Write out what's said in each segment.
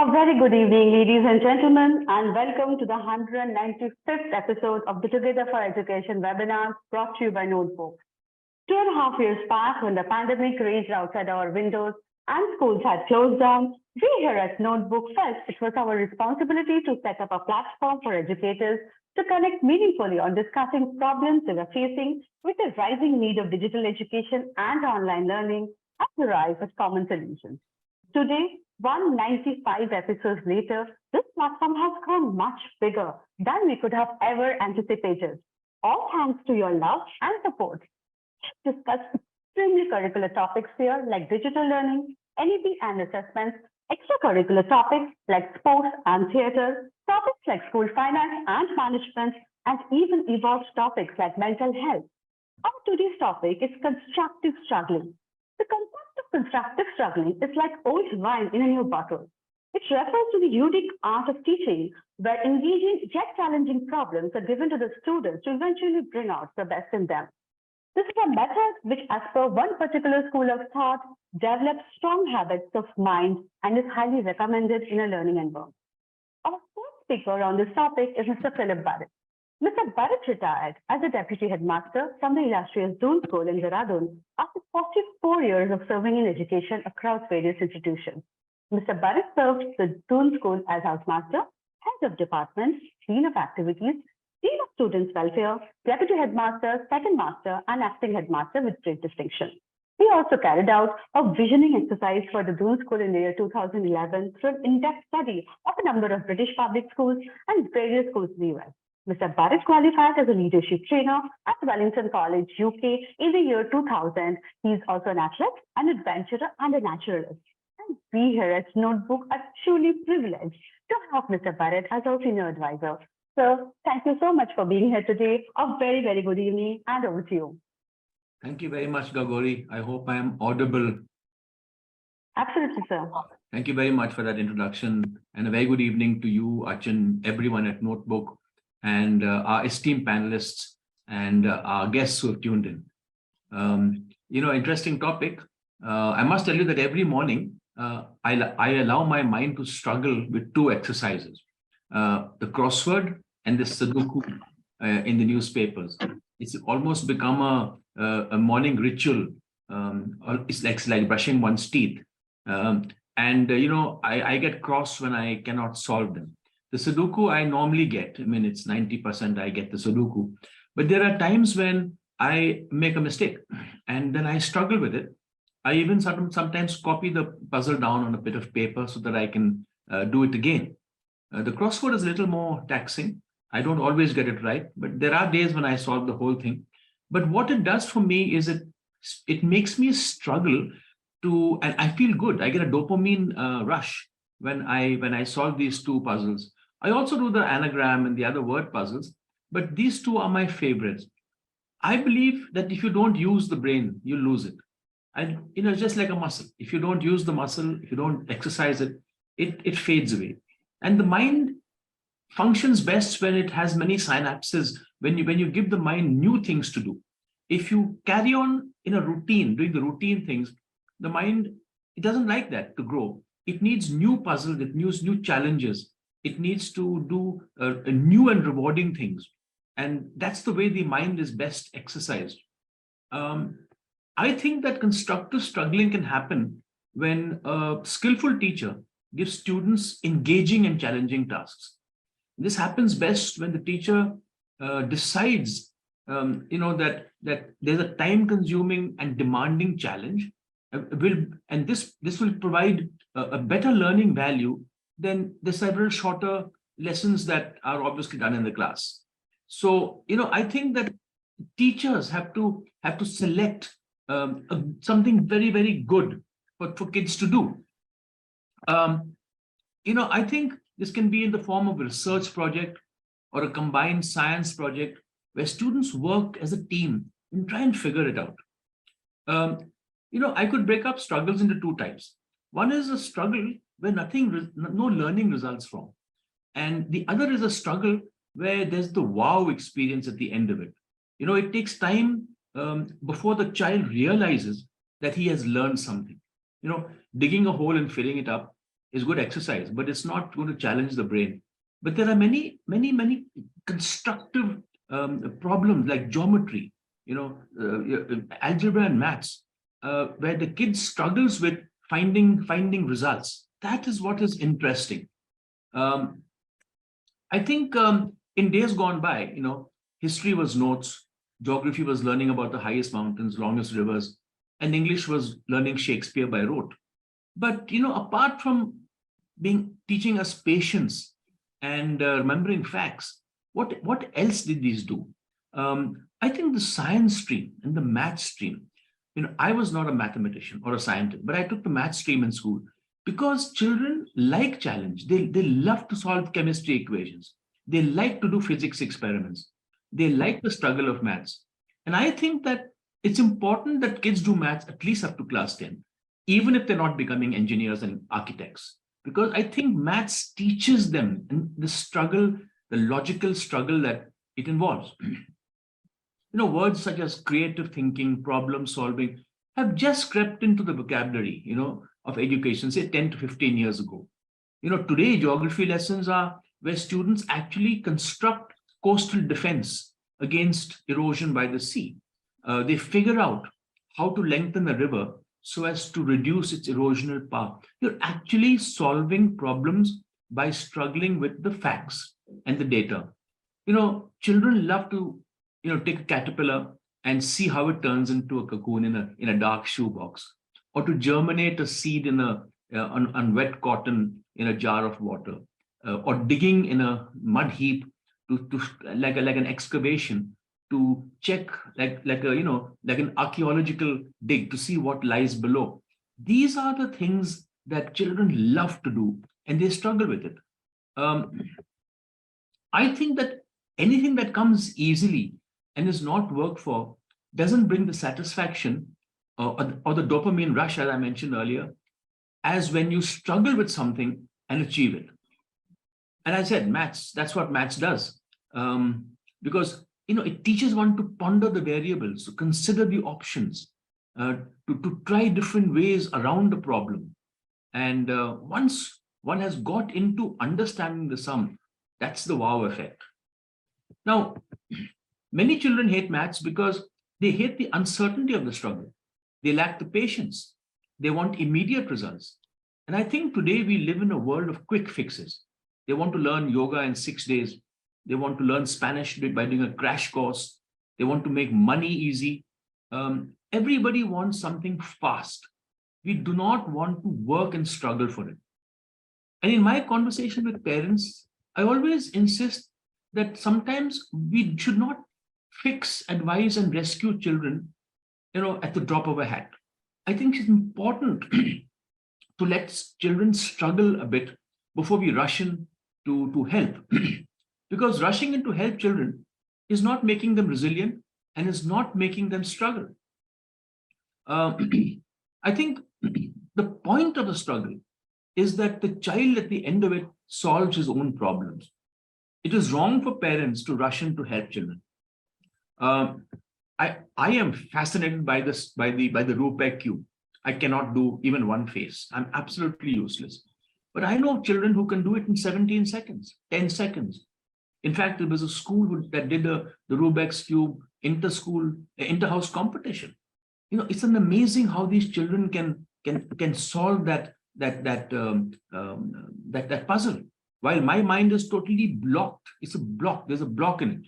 A very good evening, ladies and gentlemen, and welcome to the 195th episode of the Together for Education webinar brought to you by Notebook. 2.5 years passed when the pandemic raged outside our windows and schools had closed down. We here at Notebook felt it was our responsibility to set up a platform for educators to connect meaningfully on discussing problems they were facing with the rising need of digital education and online learning and arrive at common solutions. Today, 195 episodes later, this platform has grown much bigger than we could have ever anticipated. All thanks to your love and support. Let's discuss extremely curricular topics here like digital learning, NEP and assessments, extracurricular topics like sports and theatre, topics like school finance and management, and even evolved topics like mental health. Our today's topic is constructive struggling. The concept of constructive struggling is like old wine in a new bottle. It refers to the unique art of teaching, where engaging yet challenging problems are given to the students to eventually bring out the best in them. This is a method which, as per one particular school of thought, develops strong habits of mind and is highly recommended in a learning environment. Our first speaker on this topic is Mr. Philip Burrett. Mr. Burrett retired as a deputy headmaster from the illustrious Doon School in Dehradun after 44 years of serving in education across various institutions. Mr. Burrett served the Doon School as housemaster, head of department, dean of activities, dean of students' welfare, deputy headmaster, second master, and acting headmaster with great distinction. He also carried out a visioning exercise for the Doon School in the year 2011 through an in-depth study of a number of British public schools and various schools in the US. Mr. Burrett qualified as a leadership trainer at Wellington College, UK in the year 2000. He is also an athlete, an adventurer, and a naturalist. And we here at Notebook are truly privileged to have Mr. Burrett as our senior advisor. So thank you so much for being here today. A very, very good evening, and over to you. Thank you very much, Gagori. I hope I am audible. Absolutely, sir. Thank you very much for that introduction, and a very good evening to you, Achin, everyone at Notebook, and our esteemed panelists and our guests who have tuned in. Interesting topic. I must tell you that every morning I allow my mind to struggle with two exercises. The crossword and the Sudoku in the newspapers. It's almost become a morning ritual. It's like brushing one's teeth. I get cross when I cannot solve them. The Sudoku I normally get. I mean, it's 90% I get the Sudoku. But there are times when I make a mistake and then I struggle with it. I even sometimes copy the puzzle down on a bit of paper so that I can do it again. The crossword is a little more taxing. I don't always get it right, but there are days when I solve the whole thing. But what it does for me is it makes me struggle and I feel good. I get a dopamine rush when I solve these two puzzles. I also do the anagram and the other word puzzles, but these two are my favorites. I believe that if you don't use the brain, you lose it. And it's just like a muscle. If you don't use the muscle, if you don't exercise it, it fades away. And the mind functions best when it has many synapses, when you give the mind new things to do. If you carry on in a routine, doing the routine things, the mind, it doesn't like that to grow. It needs new puzzles, it needs new challenges. It needs to do a new and rewarding things. And that's the way the mind is best exercised. I think that constructive struggling can happen when a skillful teacher gives students engaging and challenging tasks. This happens best when the teacher decides, that there's a time-consuming and demanding challenge, and this will provide a better learning value than the several shorter lessons that are obviously done in the class. So, I think that teachers have to select something very, very good for kids to do. I think this can be in the form of a research project or a combined science project where students work as a team and try and figure it out. I could break up struggles into two types. One is a struggle where no learning results from. And the other is a struggle where there's the wow experience at the end of it. It takes time before the child realizes that he has learned something. Digging a hole and filling it up is good exercise, but it's not going to challenge the brain. But there are many, many, many constructive problems like geometry, algebra and maths, where the kid struggles with finding results. That is what is interesting. I think in days gone by, history was notes, geography was learning about the highest mountains, longest rivers, and English was learning Shakespeare by rote. But apart from teaching us patience and remembering facts, what else did these do? I think the science stream and the math stream. I was not a mathematician or a scientist, but I took the math stream in school because children like challenge. They love to solve chemistry equations. They like to do physics experiments. They like the struggle of maths. And I think that it's important that kids do maths at least up to class 10, even if they're not becoming engineers and architects, because I think maths teaches them the struggle, the logical struggle that it involves. Words such as creative thinking, problem solving have just crept into the vocabulary, of education, say 10 to 15 years ago. Today geography lessons are where students actually construct coastal defense against erosion by the sea. They figure out how to lengthen a river so as to reduce its erosional power. You're actually solving problems by struggling with the facts and the data. Children love to, take a caterpillar and see how it turns into a cocoon in a dark shoebox, or to germinate a seed on wet cotton in a jar of water, or digging in a mud heap to like an excavation to check like an archaeological dig to see what lies below. These are the things that children love to do, and they struggle with it. I think that anything that comes easily and is not worked for doesn't bring the satisfaction or the dopamine rush, as I mentioned earlier, as when you struggle with something and achieve it. And I said, that's what maths does. Because it teaches one to ponder the variables, to consider the options, to try different ways around the problem. And once one has got into understanding the sum, that's the wow effect. Now, many children hate maths because they hate the uncertainty of the struggle. They lack the patience. They want immediate results. And I think today we live in a world of quick fixes. They want to learn yoga in 6 days. They want to learn Spanish by doing a crash course. They want to make money easy. Everybody wants something fast. We do not want to work and struggle for it. And in my conversation with parents, I always insist that sometimes we should not fix, advise, and rescue children, at the drop of a hat. I think it's important to let children struggle a bit before we rush in to help. Because rushing in to help children is not making them resilient and is not making them struggle. I think the point of the struggle is that the child at the end of it solves his own problems. It is wrong for parents to rush in to help children. I am fascinated by the Rupee cube. I cannot do even one face. I'm absolutely useless. But I know children who can do it in 17 seconds, 10 seconds. In fact, there was a school that did the Rubik's cube inter-house competition. It's an amazing how these children can solve that puzzle. While my mind is totally blocked, it's a block. There's a block in it.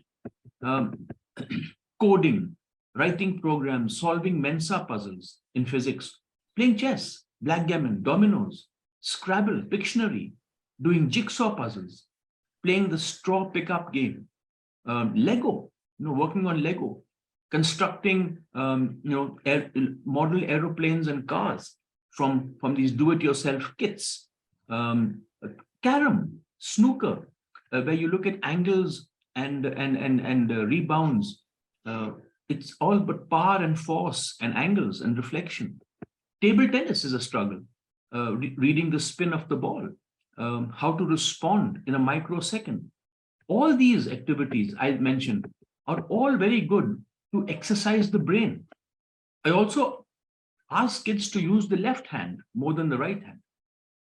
Coding, writing programs, solving Mensa puzzles in physics, playing chess, backgammon, dominoes, Scrabble, Pictionary, doing jigsaw puzzles, playing the straw pickup game, Lego, working on Lego, constructing, model aeroplanes and cars from these do-it-yourself kits, carom, snooker, where you look at angles and rebounds. It's all but power and force and angles and reflection. Table tennis is a struggle. Reading the spin of the ball, how to respond in a microsecond. All these activities I mentioned are all very good to exercise the brain. I also ask kids to use the left hand more than the right hand.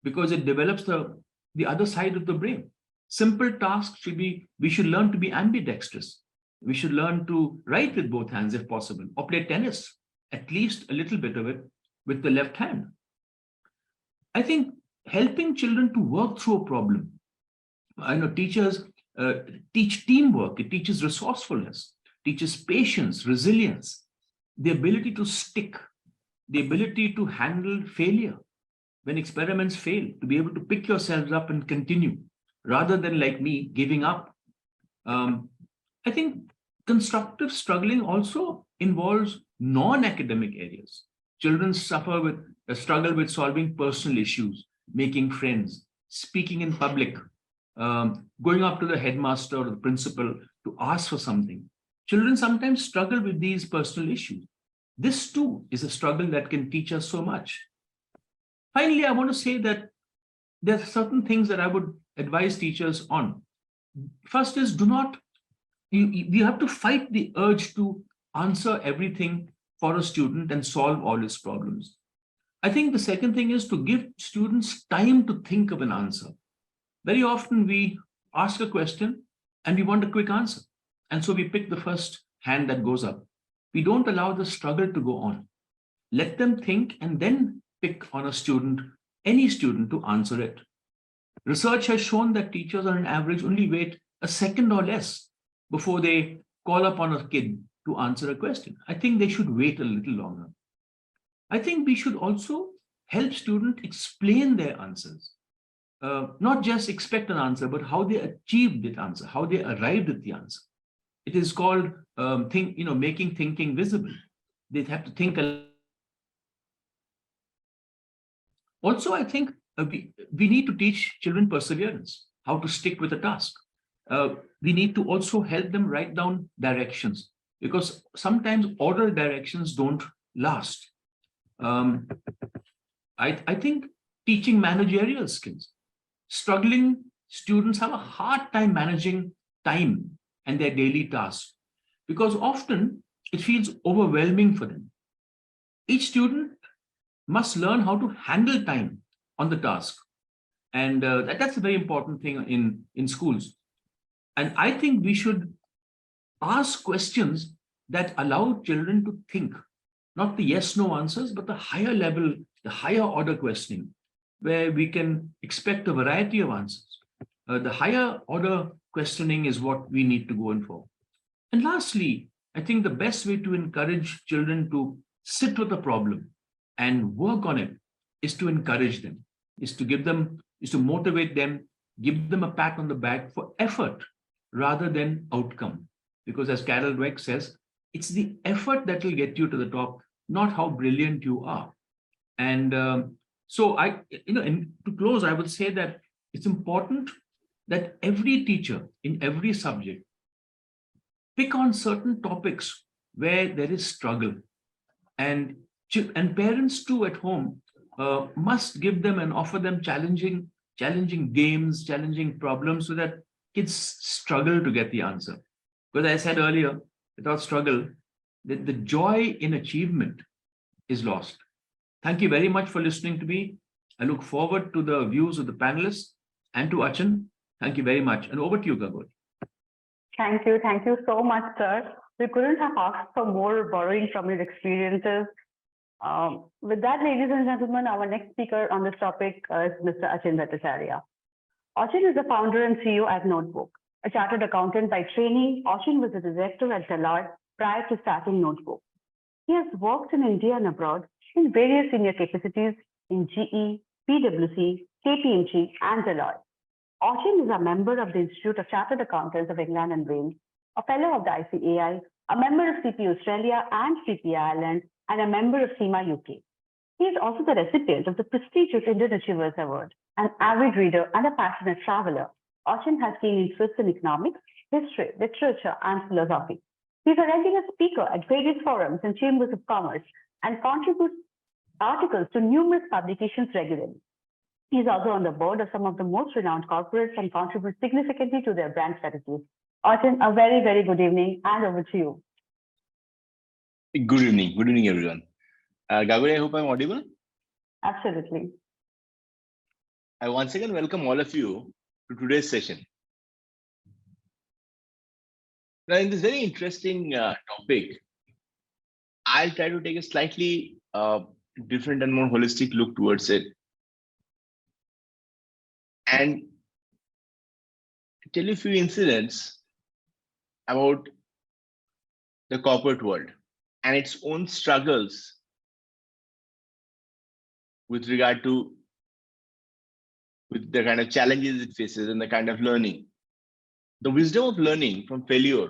because it develops the other side of the brain. Simple tasks we should learn to be ambidextrous. We should learn to write with both hands if possible, or play tennis, at least a little bit of it with the left hand. I think helping children to work through a problem. I know teachers teach teamwork, it teaches resourcefulness, teaches patience, resilience, the ability to stick, the ability to handle failure. When experiments fail, to be able to pick yourselves up and continue, rather than like me, giving up. I think constructive struggling also involves non-academic areas. Children struggle with solving personal issues, making friends, speaking in public, going up to the headmaster or the principal to ask for something. Children sometimes struggle with these personal issues. This too is a struggle that can teach us so much. Finally, I want to say that there are certain things that I would advise teachers on. First is you have to fight the urge to answer everything for a student and solve all his problems. I think the second thing is to give students time to think of an answer. Very often we ask a question and we want a quick answer. And so we pick the first hand that goes up. We don't allow the struggle to go on. Let them think and then pick on a student, any student, to answer it. Research has shown that teachers on average only wait a second or less before they call upon a kid to answer a question. I think they should wait a little longer. I think we should also help students explain their answers. Not just expect an answer, but how they achieved that answer, how they arrived at the answer. It is called making thinking visible. They have to think. Also, I think we need to teach children perseverance, how to stick with a task. We need to also help them write down directions, because sometimes ordered directions don't last. I think teaching managerial skills. Struggling students have a hard time managing time and their daily tasks, because often it feels overwhelming for them. Each student must learn how to handle time on the task. And that's a very important thing in schools. And I think we should ask questions that allow children to think, not the yes, no answers, but the higher level, the higher order questioning, where we can expect a variety of answers. The higher order questioning is what we need to go in for. And lastly, I think the best way to encourage children to sit with a problem and work on it is to encourage them, is to motivate them, give them a pat on the back for effort rather than outcome. Because as Carol Dweck says, it's the effort that will get you to the top, not how brilliant you are. And so to close, I would say that it's important that every teacher in every subject pick on certain topics where there is struggle, and parents too at home must give them and offer them challenging games, challenging problems, so that kids struggle to get the answer. Because as I said earlier, without struggle, the joy in achievement is lost. Thank you very much for listening to me. I look forward to the views of the panelists and to Achin. Thank you very much. And over to you, Gagol. Thank you. Thank you so much, sir. We couldn't have asked for more, borrowing from your experiences. With that, ladies and gentlemen, our next speaker on this topic is Mr. Achin Bhattacharyya. Achin is the founder and CEO at Notebook. A chartered accountant by training, Achin was a director at Deloitte prior to starting Notebook. He has worked in India and abroad in various senior capacities in GE, PwC, KPMG, and Deloitte. Achin is a member of the Institute of Chartered Accountants of England and Wales, a fellow of the ICAI, a member of CP Australia and CP Ireland, and a member of CIMA UK. He is also the recipient of the prestigious Indian Achievers Award, an avid reader and a passionate traveler. Achin has keen interest in economics, history, literature, and philosophy. He is a regular speaker at various forums and chambers of commerce and contributes articles to numerous publications regularly. He is also on the board of some of the most renowned corporates and contributes significantly to their brand strategies. Achin, a very, very good evening, and over to you. Good evening. Good evening, everyone. Gaguri, I hope I'm audible. Absolutely. I once again welcome all of you to today's session. Now, in this very interesting topic, I'll try to take a slightly different and more holistic look towards it and tell you a few incidents about the corporate world and its own struggles with regard to the kind of challenges it faces and the kind of learning. The wisdom of learning from failure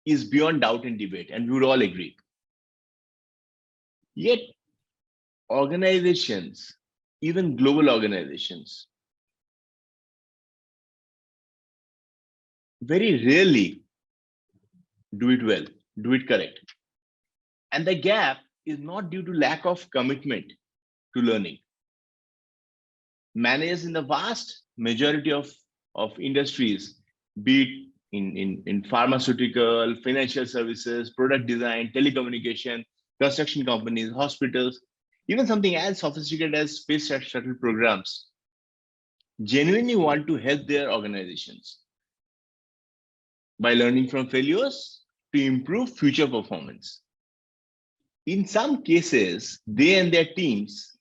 is beyond doubt and debate, and we would all agree. Yet, organizations, even global organizations, very rarely do it well, do it correct. And the gap is not due to lack of commitment to learning. Managers in the vast majority of industries, be it in pharmaceutical, financial services, product design, telecommunication, construction companies, hospitals, even something as sophisticated as space shuttle programs, genuinely want to help their organizations by learning from failures to improve future performance. In some cases, they and their teams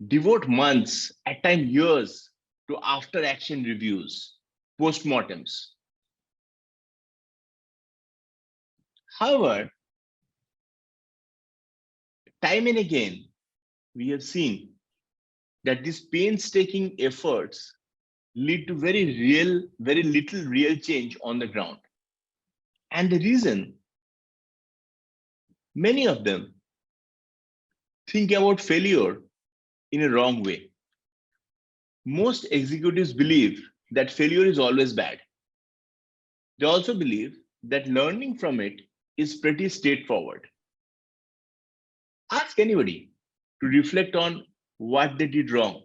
devote months, at times years, to after-action reviews, postmortems. However, time and again, we have seen that these painstaking efforts lead to very little real change on the ground. And the reason, many of them think about failure in a wrong way. Most executives believe that failure is always bad. They also believe that learning from it is pretty straightforward. Ask anybody to reflect on what they did wrong,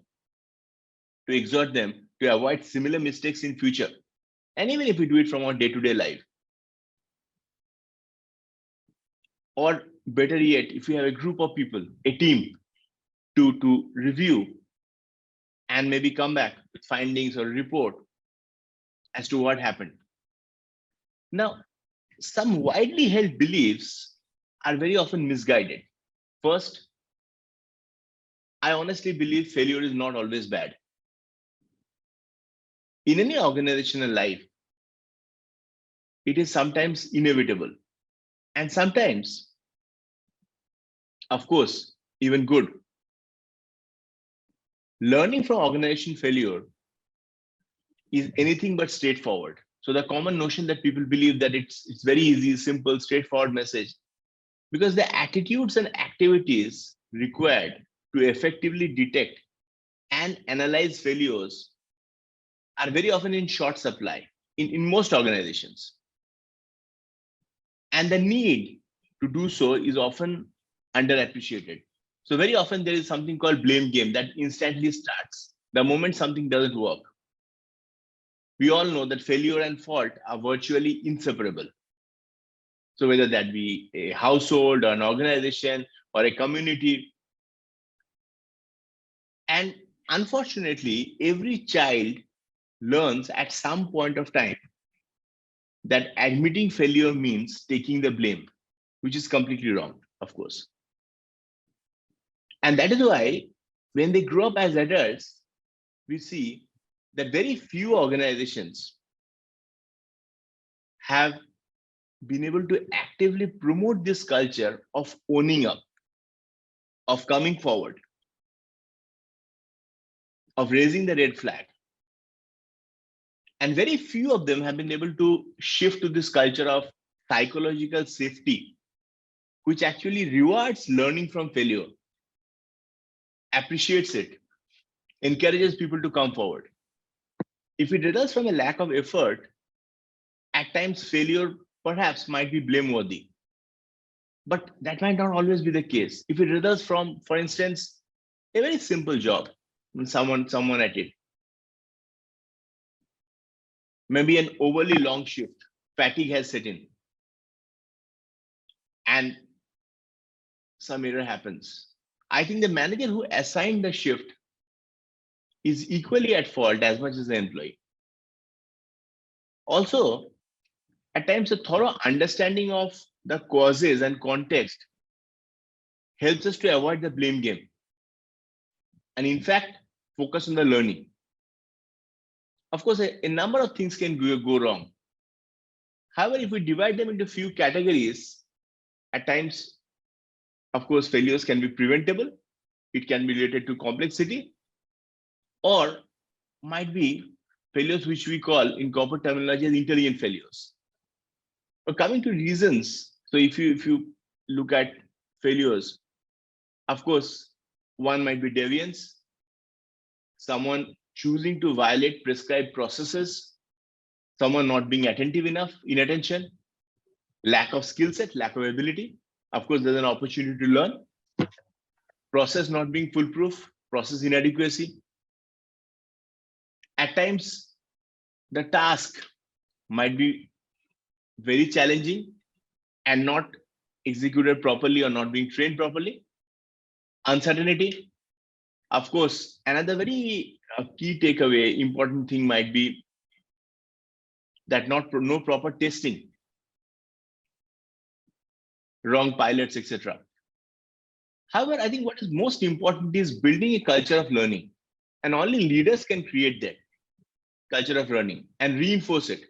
to exhort them to avoid similar mistakes in future, and even if we do it from our day-to-day life. Or better yet, if we have a group of people, a team, to review and maybe come back with findings or report as to what happened. Now, some widely held beliefs are very often misguided. First, I honestly believe failure is not always bad. In any organizational life, it is sometimes inevitable, and sometimes, of course, even good. Learning from organization failure is anything but straightforward. So the common notion that people believe that it's very easy, simple, straightforward message, because the attitudes and activities required to effectively detect and analyze failures are very often in short supply in most organizations. And the need to do so is often underappreciated. So very often there is something called blame game that instantly starts the moment something doesn't work. We all know that failure and fault are virtually inseparable. So whether that be a household or an organization or a community. And unfortunately, every child learns at some point of time that admitting failure means taking the blame, which is completely wrong, of course. And that is why when they grow up as adults, we see that very few organizations have been able to actively promote this culture of owning up, of coming forward, of raising the red flag. And very few of them have been able to shift to this culture of psychological safety, which actually rewards learning from failure, appreciates it, encourages people to come forward. If it results from a lack of effort, at times failure perhaps might be blameworthy. But that might not always be the case. If it results from, for instance, a very simple job, someone at it, maybe an overly long shift, fatigue has set in, and some error happens. I think the manager who assigned the shift is equally at fault as much as the employee. Also, at times, a thorough understanding of the causes and context helps us to avoid the blame game and, in fact, focus on the learning. Of course, a number of things can go wrong. However, if we divide them into a few categories, at times, of course, failures can be preventable. It can be related to complexity, or might be failures which we call in corporate terminology as intelligent failures. But coming to reasons, so if you look at failures, of course, one might be deviance, someone choosing to violate prescribed processes, someone not being attentive enough, inattention, lack of skill set, lack of ability. Of course, there's an opportunity to learn. Process not being foolproof, process inadequacy. At times, the task might be very challenging and not executed properly or not being trained properly. Uncertainty. Of course, another very key takeaway, important thing might be that no proper testing, wrong pilots, etc. However, I think what is most important is building a culture of learning, and only leaders can create that culture of learning and reinforce it,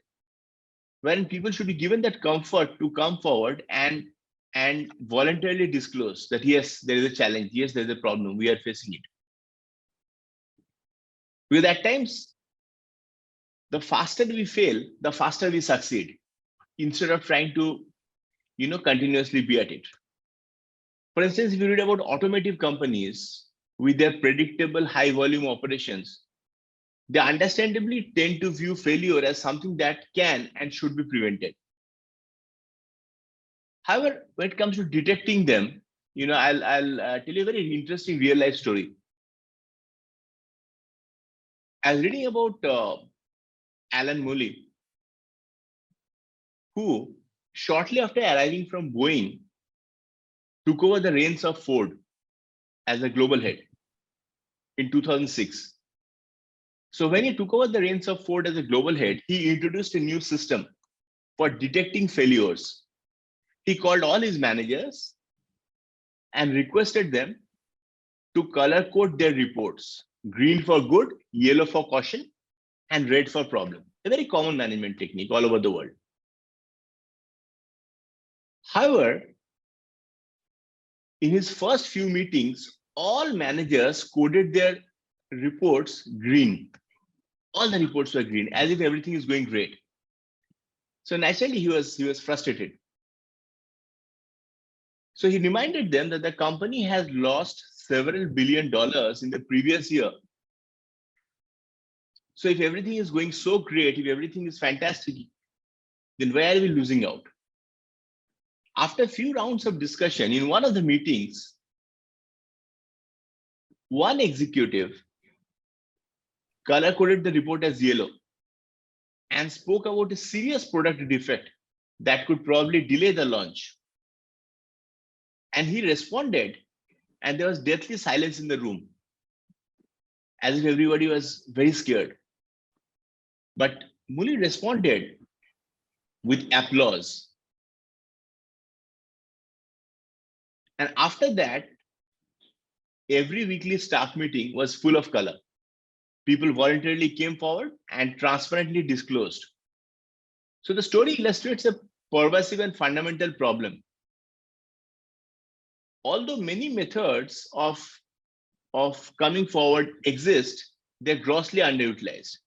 wherein people should be given that comfort to come forward and voluntarily disclose that yes, there is a challenge, yes, there is a problem, we are facing it. Because at times, the faster we fail, the faster we succeed, instead of trying to, continuously be at it. For instance, if you read about automotive companies with their predictable high volume operations, they understandably tend to view failure as something that can and should be prevented. However, when it comes to detecting them, I'll tell you a very interesting real life story. I was reading about Alan Mully, who shortly after arriving from Boeing took over the reins of Ford as a global head in 2006. So when he took over the reins of Ford as a global head, he introduced a new system for detecting failures. He called all his managers and requested them to color code their reports: green for good, yellow for caution, and red for problem. A very common management technique all over the world. However, in his first few meetings, all managers coded their reports green. All the reports were green, as if everything is going great. So naturally, he was frustrated. So he reminded them that the company has lost several $1 billion in the previous year. So if everything is going so great, if everything is fantastic, then why are we losing out? After a few rounds of discussion, in one of the meetings, one executive color-coded the report as yellow and spoke about a serious product defect that could probably delay the launch. And he responded, and there was deathly silence in the room, as if everybody was very scared. But Mully responded with applause. And after that, every weekly staff meeting was full of color. People voluntarily came forward and transparently disclosed. So the story illustrates a pervasive and fundamental problem. Although many methods of coming forward exist, they're grossly underutilized.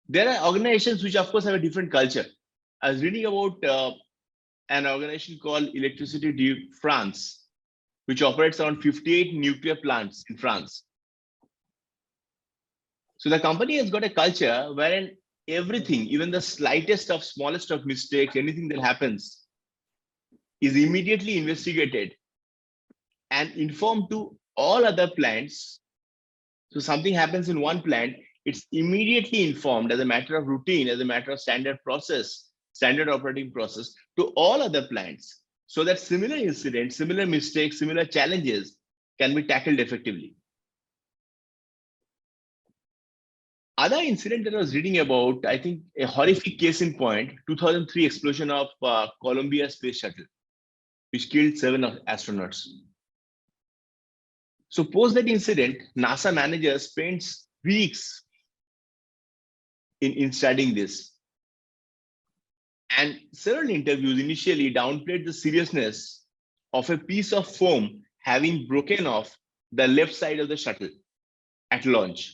There are organizations which, of course, have a different culture. I was reading about an organization called Electricité de France, which operates around 58 nuclear plants in France. So the company has got a culture wherein everything, even the slightest of smallest of mistakes, anything that happens, is immediately investigated and informed to all other plants. So something happens in one plant, it's immediately informed as a matter of routine, as a matter of standard process, standard operating process to all other plants, so that similar incidents, similar mistakes, similar challenges can be tackled effectively. Other incident that I was reading about, I think a horrific case in point, 2003 explosion of Columbia Space Shuttle, which killed 7 astronauts. So post that incident, NASA managers spent weeks in studying this. And several interviews initially downplayed the seriousness of a piece of foam having broken off the left side of the shuttle at launch.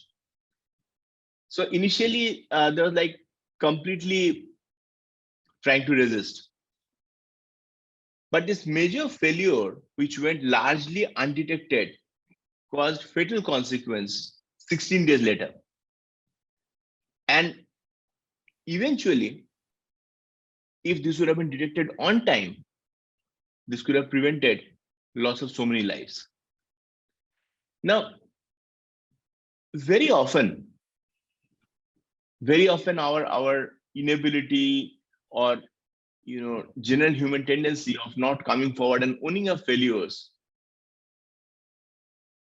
So initially, there was like completely trying to resist. But this major failure, which went largely undetected, caused fatal consequence 16 days later. And eventually, if this would have been detected on time, this could have prevented loss of so many lives. Now, very often our inability or general human tendency of not coming forward and owning our failures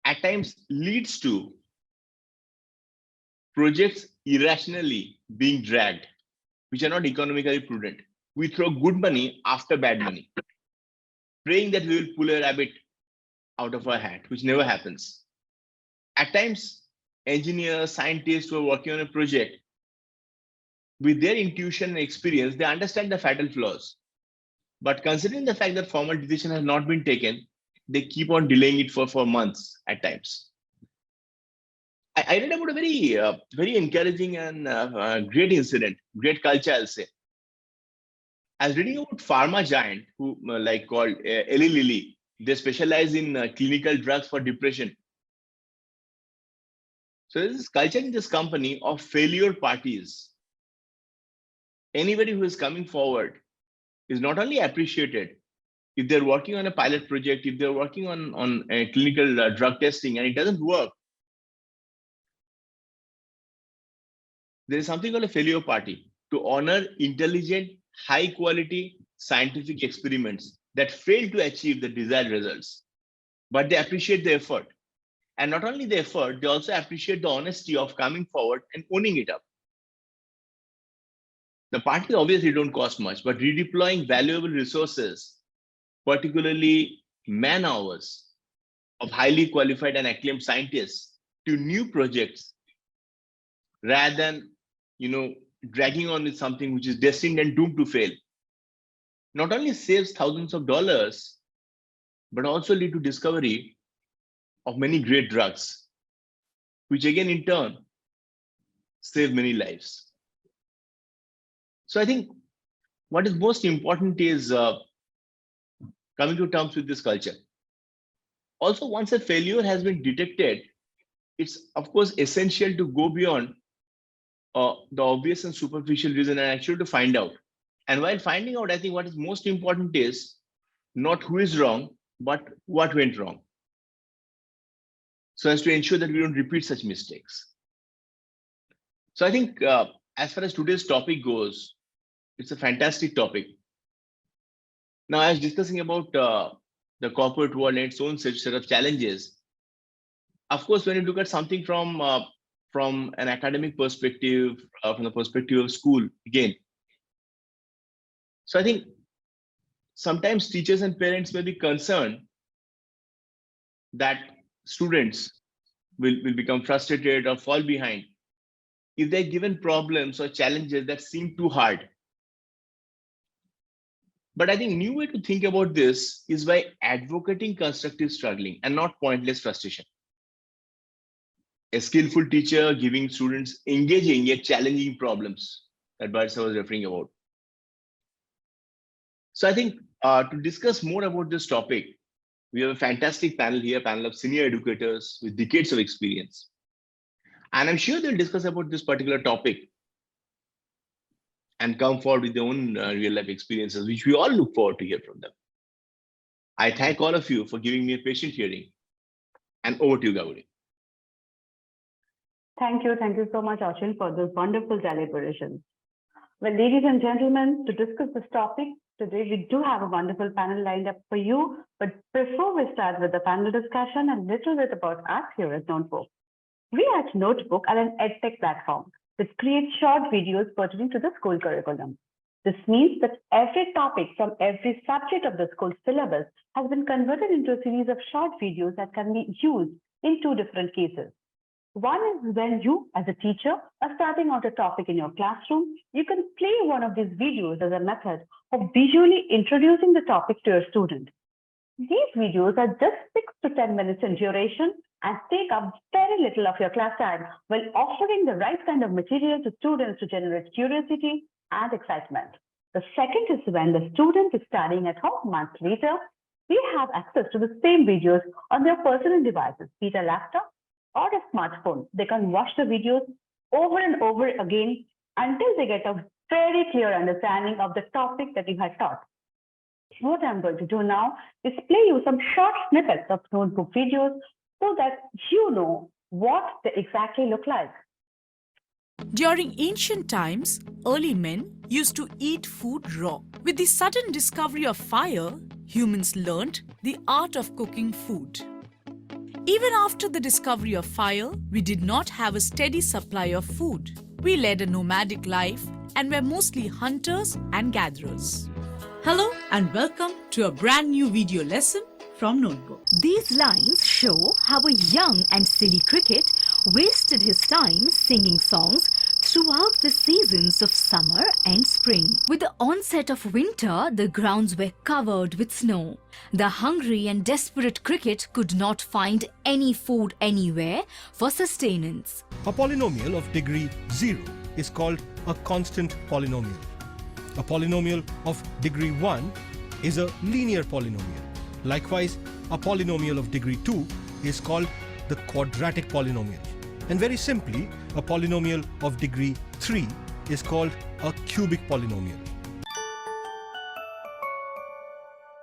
at times leads to projects irrationally being dragged, which are not economically prudent. We throw good money after bad money, praying that we will pull a rabbit out of our hat, which never happens. At times, engineers, scientists who are working on a project, with their intuition and experience, they understand the fatal flaws. But considering the fact that formal decision has not been taken, they keep on delaying it for months at times. I read about a very encouraging and great incident, great culture, I'll say. I was reading about pharma giant who called Eli Lilly. They specialize in clinical drugs for depression. So there's this culture in this company of failure parties. Anybody who is coming forward is not only appreciated, if they're working on a pilot project, if they're working on a clinical drug testing and it doesn't work, there is something called a failure party to honor intelligent, high quality scientific experiments that fail to achieve the desired results. But they appreciate the effort. And not only the effort, they also appreciate the honesty of coming forward and owning it up. The parties obviously don't cost much, but redeploying valuable resources, particularly man hours of highly qualified and acclaimed scientists to new projects, rather than dragging on with something which is destined and doomed to fail, not only saves thousands of dollars, but also lead to discovery of many great drugs, which again in turn save many lives. So I think what is most important is coming to terms with this culture. Also, once a failure has been detected, it's of course essential to go beyond the obvious and superficial reason and actually to find out. And while finding out, I think what is most important is not who is wrong, but what went wrong. So as to ensure that we don't repeat such mistakes. So I think as far as today's topic goes, it's a fantastic topic. Now, I was discussing about the corporate world and its own set of challenges. Of course, when you look at something from an academic perspective, from the perspective of school, again. So I think sometimes teachers and parents may be concerned that students will become frustrated or fall behind if they're given problems or challenges that seem too hard. But I think a new way to think about this is by advocating constructive struggling and not pointless frustration. A skillful teacher giving students engaging yet challenging problems that Burrett was referring about. So I think to discuss more about this topic, we have a fantastic panel here, a panel of senior educators with decades of experience. And I'm sure they'll discuss about this particular topic and come forward with their own real life experiences, which we all look forward to hear from them. I thank all of you for giving me a patient hearing. And over to you, Gauri. Thank you so much, Achin, for this wonderful deliberation. Well, ladies and gentlemen, to discuss this topic, today we do have a wonderful panel lined up for you. But before we start with the panel discussion, a little bit about us here at Notebook. We at Notebook are an edtech platform that creates short videos pertaining to the school curriculum. This means that every topic from every subject of the school syllabus has been converted into a series of short videos that can be used in two different cases. One is when you, as a teacher, are starting out a topic in your classroom, you can play one of these videos as a method of visually introducing the topic to your student. These videos are just 6 to 10 minutes in duration and take up very little of your class time while offering the right kind of material to students to generate curiosity and excitement. The second is when the student is studying at home months later, they have access to the same videos on their personal devices, be it a laptop or a smartphone. They can watch the videos over and over again until they get a very clear understanding of the topic that you had taught. What I'm going to do now is play you some short snippets of notebook videos so that you know what they exactly look like. During ancient times, early men used to eat food raw. With the sudden discovery of fire, humans learnt the art of cooking food. Even after the discovery of fire, we did not have a steady supply of food. We led a nomadic life and were mostly hunters and gatherers. Hello and welcome to a brand new video lesson from Notebook. These lines show how a young and silly cricket wasted his time singing songs throughout the seasons of summer and spring. With the onset of winter, the grounds were covered with snow. The hungry and desperate cricket could not find any food anywhere for sustenance. A polynomial of degree 0 is called a constant polynomial. A polynomial of degree 1 is a linear polynomial. Likewise, a polynomial of degree 2 is called the quadratic polynomial. And very simply, a polynomial of degree 3 is called a cubic polynomial.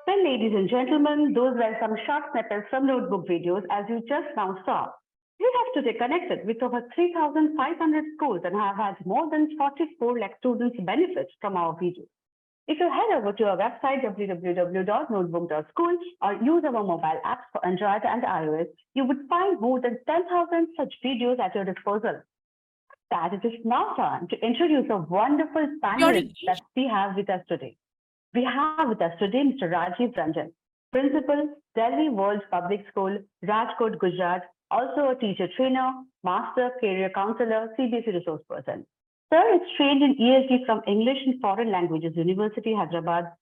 Well, ladies and gentlemen, those were some short snippets from notebook videos as you just now saw. We have today connected with over 3,500 schools and have had more than 44 lakh students benefit from our videos. If you head over to our website www.notebook.school or use our mobile apps for Android and iOS, you would find more than 10,000 such videos at your disposal. That it is now time to introduce a wonderful panelist that we have with us today. We have with us today Mr. Rajeev Ranjan, Principal, Delhi World Public School, Rajkot, Gujarat, also a teacher trainer, master, career counselor, CBSE resource person. Sir is trained in ESD from English and Foreign Languages University, Hyderabad,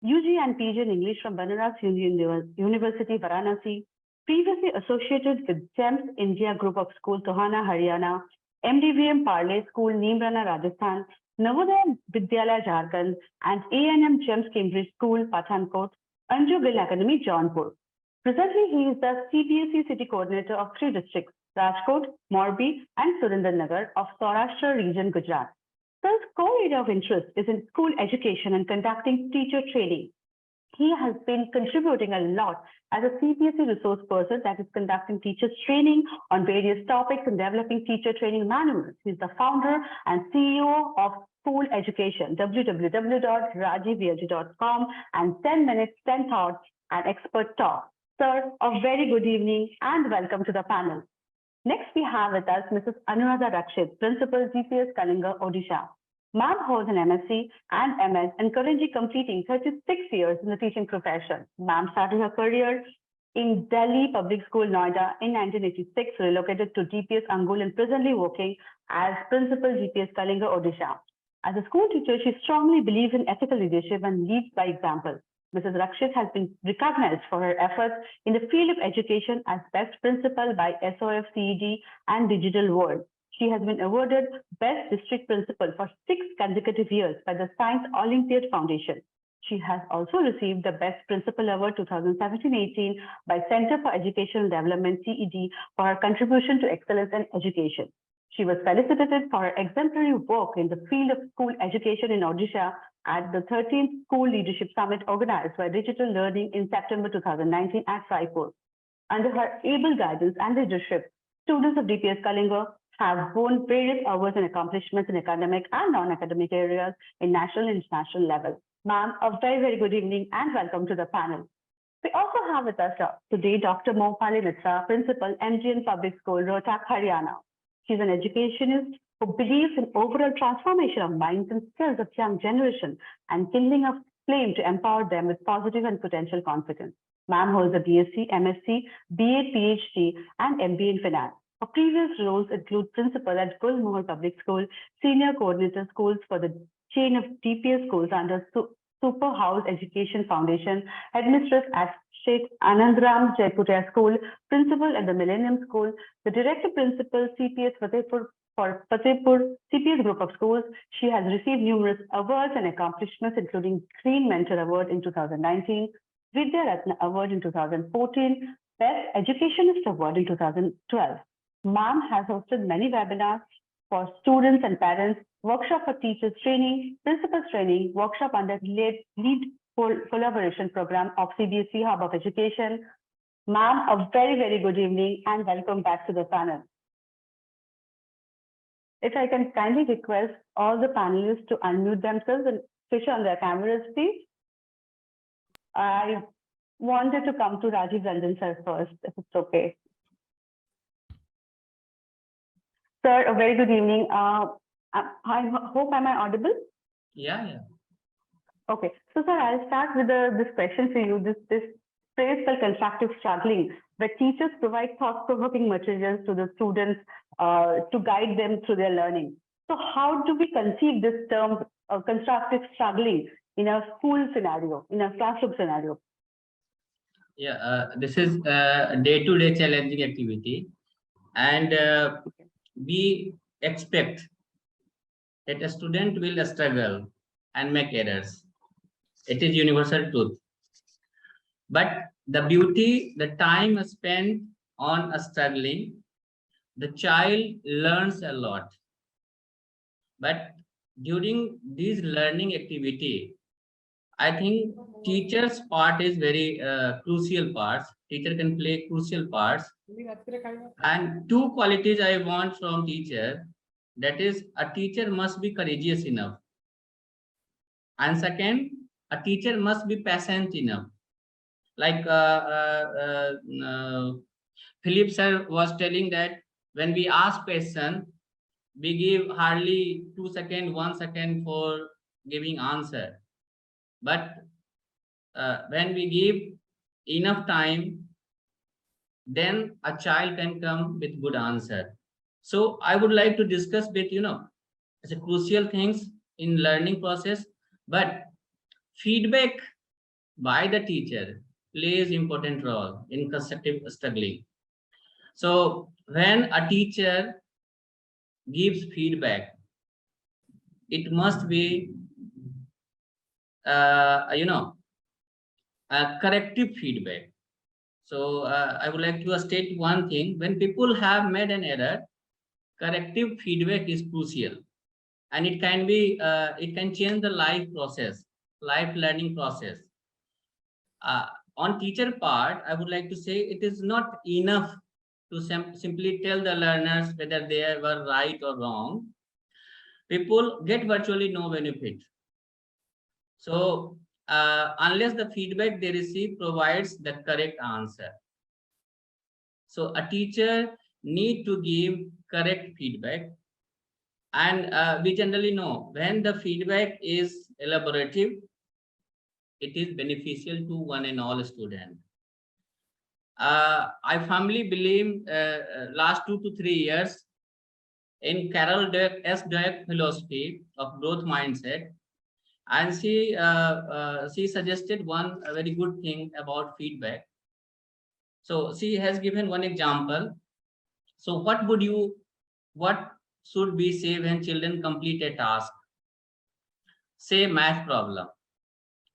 UG and PG in English from Banaras University, Varanasi, previously associated with GEMS India Group of Schools, Tohana, Haryana, MDVM Parle School, Neemrana, Rajasthan, Navodaya Vidyalaya, Jharkhand, and A&M GEMS Cambridge School, Pathankot, Anju Gill Academy, Jaunpur. Presently, he is the CBSE City Coordinator of 3 districts, Rajkot, Morbi, and Surendranagar of Saurashtra region, Gujarat. Sir's core area of interest is in school education and conducting teacher training. He has been contributing a lot as a CBSE resource person that is conducting teachers training on various topics and developing teacher training manuals. He's the founder and CEO of School Education, www.rajivvlg.com, and 10 Minutes, 10 Thoughts, and Expert Talk. Sir, a very good evening and welcome to the panel. Next, we have with us Mrs. Anuradha Rakshit, Principal, GPS Kalinga, Odisha. Ma'am holds an MSc and MS and currently completing 36 years in the teaching profession. Ma'am started her career in Delhi Public School, Noida in 1986, relocated to GPS Angul and presently working as Principal, GPS Kalinga, Odisha. As a school teacher, she strongly believes in ethical leadership and leads by example. Mrs. Rakshit has been recognized for her efforts in the field of education as Best Principal by SOF CED and Digital World. She has been awarded Best District Principal for 6 consecutive years by the Science Olympiad Foundation. She has also received the Best Principal Award 2017-18 by Center for Educational Development CED for her contribution to excellence in education. She was felicitated for her exemplary work in the field of school education in Odisha at the 13th School Leadership Summit organized by Digital Learning in September 2019 at Raipur. Under her able guidance and leadership, students of DPS Kalinga have won various awards and accomplishments in academic and non-academic areas in national and international level. Ma'am, a very, very good evening and welcome to the panel. We also have with us today Dr. Moupali Mittra, Principal, MGN Public School, Rohtak, Haryana. She's an educationist who believes in overall transformation of minds and skills of young generation and kindling a flame to empower them with positive and potential confidence. Ma'am holds a BSc, MSc, BA, PhD, and MBA in Finance. Her previous roles include Principal at Gulmohar Public School, Senior Coordinator Schools for the chain of DPS schools under Super House Education Foundation, Headmistress at Sheikh Anandram Jaipurya School, Principal at the Millennium School, the Director Principal CPS Fatehpur for Fatehpur CPS Group of Schools. She has received numerous awards and accomplishments, including Green Mentor Award in 2019, Vidya Ratna Award in 2014, Best Educationist Award in 2012. Ma'am has hosted many webinars for students and parents, workshop for teachers training, principals training, workshop under lead collaboration program of CBSE Hub of Education. Ma'am, a very, very good evening and welcome back to the panel. If I can kindly request all the panelists to unmute themselves and switch on their cameras, please. I wanted to come to Rajeev Ranjan sir first, if it's okay. Sir, a very good evening. I hope am I audible? Yeah. Okay, so sir, I'll start with this question for you. This phrase called constructive struggling, where teachers provide thought-provoking materials to the students to guide them through their learning. So how do we conceive this term constructive struggling in a school scenario, in a classroom scenario? Yeah, this is a day-to-day challenging activity, and we expect that a student will struggle and make errors. It is universal truth. But the beauty, the time spent on struggling, the child learns a lot. But during this learning activity, I think teacher's part is very crucial parts. Teacher can play crucial parts. And two qualities I want from teacher, that is a teacher must be courageous enough. And second, a teacher must be patient enough. Like Philip sir was telling that when we ask question, we give hardly 2 seconds, 1 second for giving answer. But when we give enough time, then a child can come with good answer. So I would like to discuss with, it's a crucial things in learning process, but feedback by the teacher plays important role in constructive struggling. So when a teacher gives feedback, it must be a corrective feedback. So I would like to state one thing: when people have made an error, corrective feedback is crucial, and it can be it can change the life learning process. On teacher part, I would like to say it is not enough to simply tell the learners whether they were right or wrong. People get virtually no benefit. So unless the feedback they receive provides the correct answer. So a teacher need to give correct feedback. And we generally know when the feedback is elaborative, it is beneficial to one and all students. I firmly believe last 2 to 3 years in Carol Dweck philosophy of growth mindset, and she suggested one very good thing about feedback. So she has given one example. So what should we say when children complete a task? Say math problem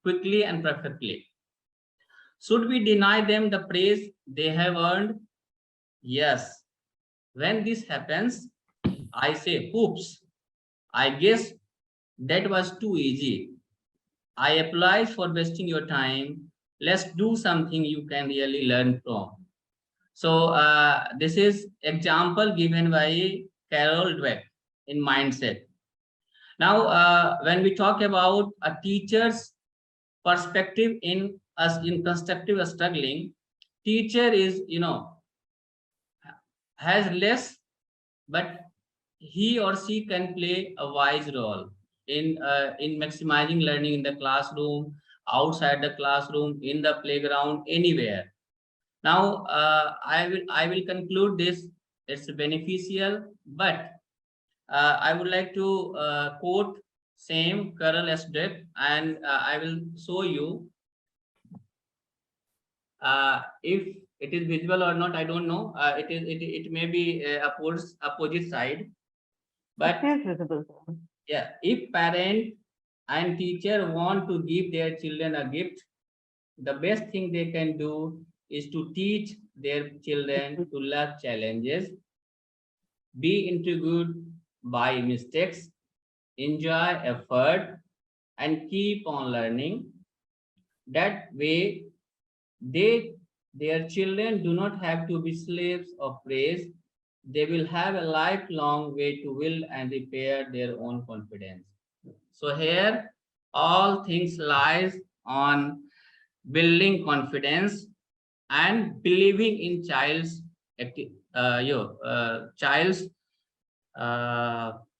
quickly and perfectly. Should we deny them the praise they have earned? Yes. When this happens, I say, oops, I guess that was too easy. I apologize for wasting your time. Let's do something you can really learn from. So this is example given by Carol Dweck in mindset. Now, when we talk about a teacher's perspective in us in constructive struggling, teacher is, has less, but he or she can play a wise role in maximizing learning in the classroom, outside the classroom, in the playground, anywhere. Now, I will conclude this. It's beneficial, but I would like to quote same Carl S. Dweck, and I will show you. If it is visible or not, I don't know. It may be opposite side, but It is visible. yeah, if parent and teacher want to give their children a gift, the best thing they can do is to teach their children to love challenges, be intrigued by mistakes, enjoy effort, and keep on learning. That way, their children do not have to be slaves of praise. They will have a lifelong way to build and repair their own confidence. So here, all things lies on building confidence and believing in child's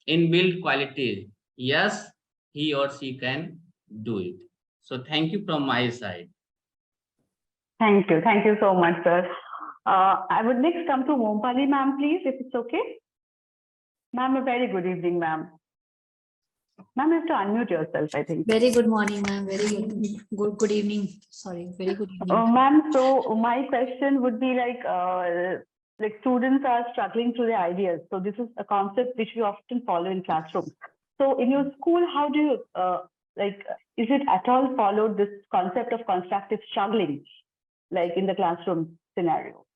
inbuilt qualities. Yes, he or she can do it. So thank you from my side. Thank you. Thank you so much, sir. I would next come to Moupali, ma'am, please, if it's okay. Ma'am, a very good evening, ma'am. Ma'am, you have to unmute yourself, I think. Very good morning, ma'am. Very good evening. Sorry, very good evening. Ma'am, so my question would be like students are struggling through their ideas. So this is a concept which we often follow in classrooms. So in your school, how do you is it at all followed this concept of constructive struggling, like in the classroom scenario?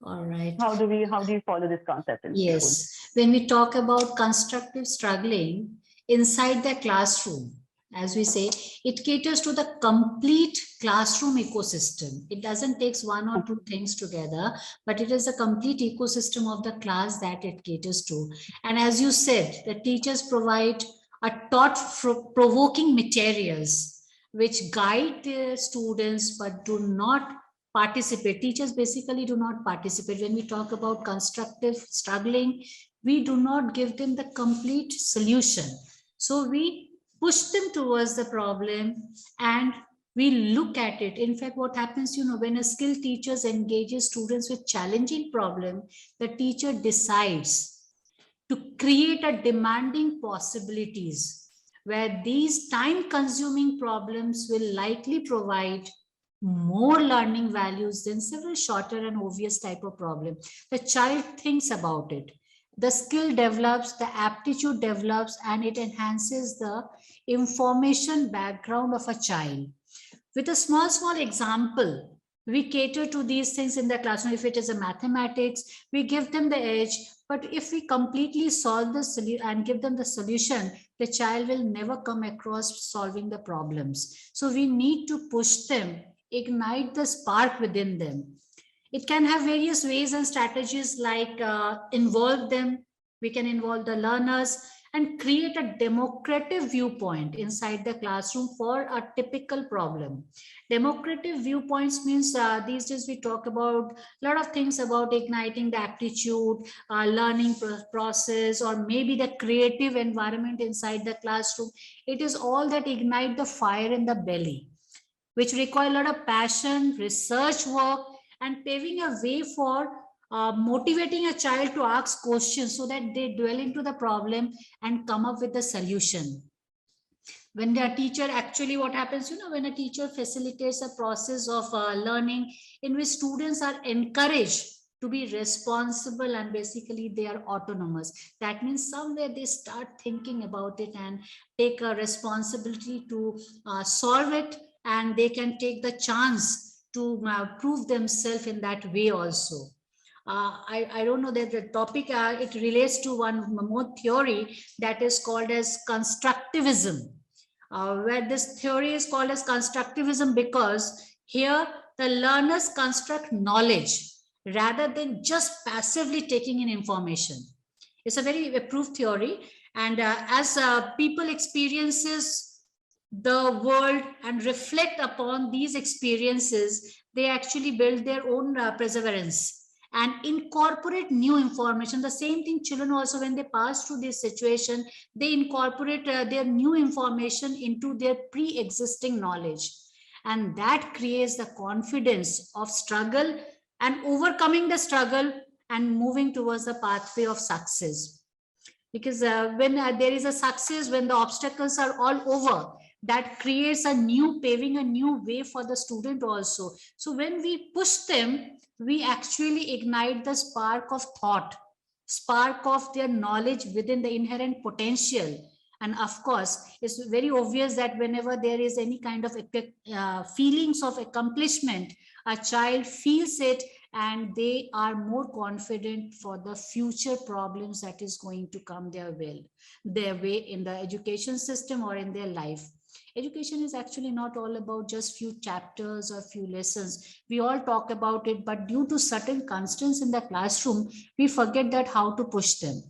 All right. How do you follow this concept in Yes. school? When we talk about constructive struggling inside the classroom, as we say, it caters to the complete classroom ecosystem. It doesn't take one or two things together, but it is a complete ecosystem of the class that it caters to. And as you said, the teachers provide a thought-provoking materials which guide the students but do not participate. Teachers basically do not participate. When we talk about constructive struggling, we do not give them the complete solution. So we push them towards the problem and we look at it. In fact, what happens, when a skilled teacher engages students with challenging problem, the teacher decides to create a demanding possibilities where these time-consuming problems will likely provide more learning values than several shorter and obvious type of problem. The child thinks about it. The skill develops, the aptitude develops, and it enhances the information background of a child. With a small example, we cater to these things in the classroom. If it is a mathematics, we give them the edge. But if we completely solve the solution and give them the solution, the child will never come across solving the problems. So we need to push them, ignite the spark within them. It can have various ways and strategies like involve them. We can involve the learners and create a democratic viewpoint inside the classroom for a typical problem. Democratic viewpoints means these days we talk about a lot of things about igniting the aptitude, learning process, or maybe the creative environment inside the classroom. It is all that ignite the fire in the belly, which require a lot of passion, research work, and paving a way for motivating a child to ask questions so that they dwell into the problem and come up with the solution. When the teacher actually, what happens, when a teacher facilitates a process of learning in which students are encouraged to be responsible and basically they are autonomous. That means somewhere they start thinking about it and take a responsibility to solve it, and they can take the chance to prove themselves in that way also. I don't know that the topic, it relates to one more theory that is called as constructivism, where this theory is called as constructivism because here the learners construct knowledge rather than just passively taking in information. It's a very approved theory, and as people experiences the world and reflect upon these experiences, they actually build their own perseverance and incorporate new information. The same thing, children also, when they pass through this situation, they incorporate their new information into their pre-existing knowledge. And that creates the confidence of struggle and overcoming the struggle and moving towards the pathway of success. Because when there is a success, when the obstacles are all over, that creates a new paving, a new way for the student also. So when we push them, we actually ignite the spark of thought, spark of their knowledge within the inherent potential. And of course, it's very obvious that whenever there is any kind of feelings of accomplishment, a child feels it and they are more confident for the future problems that is going to come their way in the education system or in their life. Education is actually not all about just few chapters or few lessons. We all talk about it, but due to certain constraints in the classroom, we forget that how to push them.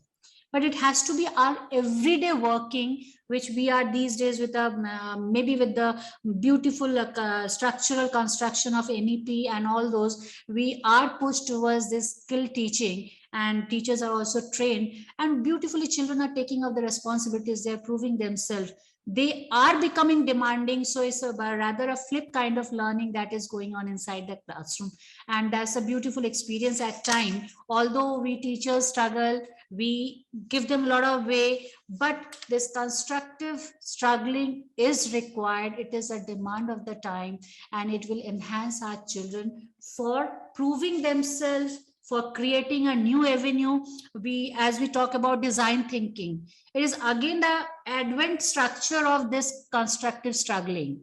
But it has to be our everyday working, which we are these days with maybe with the beautiful structural construction of NEP and all those, we are pushed towards this skill teaching, and teachers are also trained, and beautifully children are taking up the responsibilities, they're proving themselves. They are becoming demanding. So it's rather a flip kind of learning that is going on inside the classroom. And that's a beautiful experience at time. Although we teachers struggle, we give them a lot of way, but this constructive struggling is required. It is a demand of the time, and it will enhance our children for proving themselves, for creating a new avenue. As we talk about design thinking, it is again the advent structure of this constructive struggling.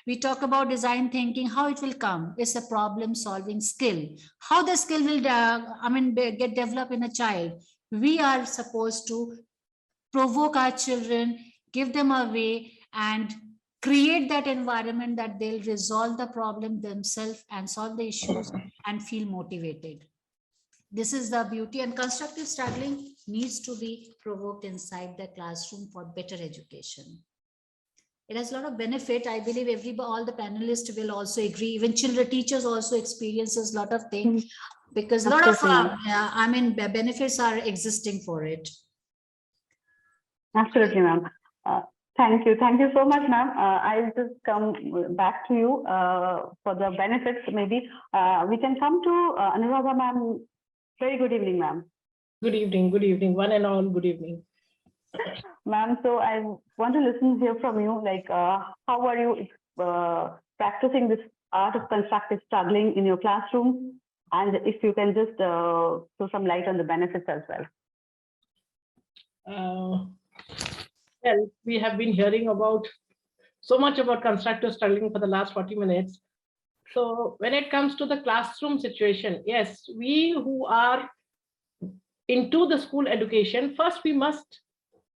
We talk about design thinking, how it will come. It's a problem solving skill. How the skill will get developed in a child. We are supposed to provoke our children, give them a way, and create that environment that they'll resolve the problem themselves and solve the issues and feel motivated. This is the beauty, and constructive struggling needs to be provoked inside the classroom for better education. It has a lot of benefit. I believe all the panelists will also agree. Even children, teachers also experiences a lot of things, because a lot of benefits are existing for it. Absolutely, ma'am. Thank you so much, ma'am. I'll just come back to you for the benefits. Maybe we can come to Anuradha, ma'am. Very good evening, ma'am. Good evening, one and all. Good evening, ma'am. So I want to hear from you, like how are you practicing this art of constructive struggling in your classroom, and if you can just throw some light on the benefits as well. Well, we have been hearing about so much about constructive struggling for the last 40 minutes. So when it comes to the classroom situation, yes, we who are into the school education, first we must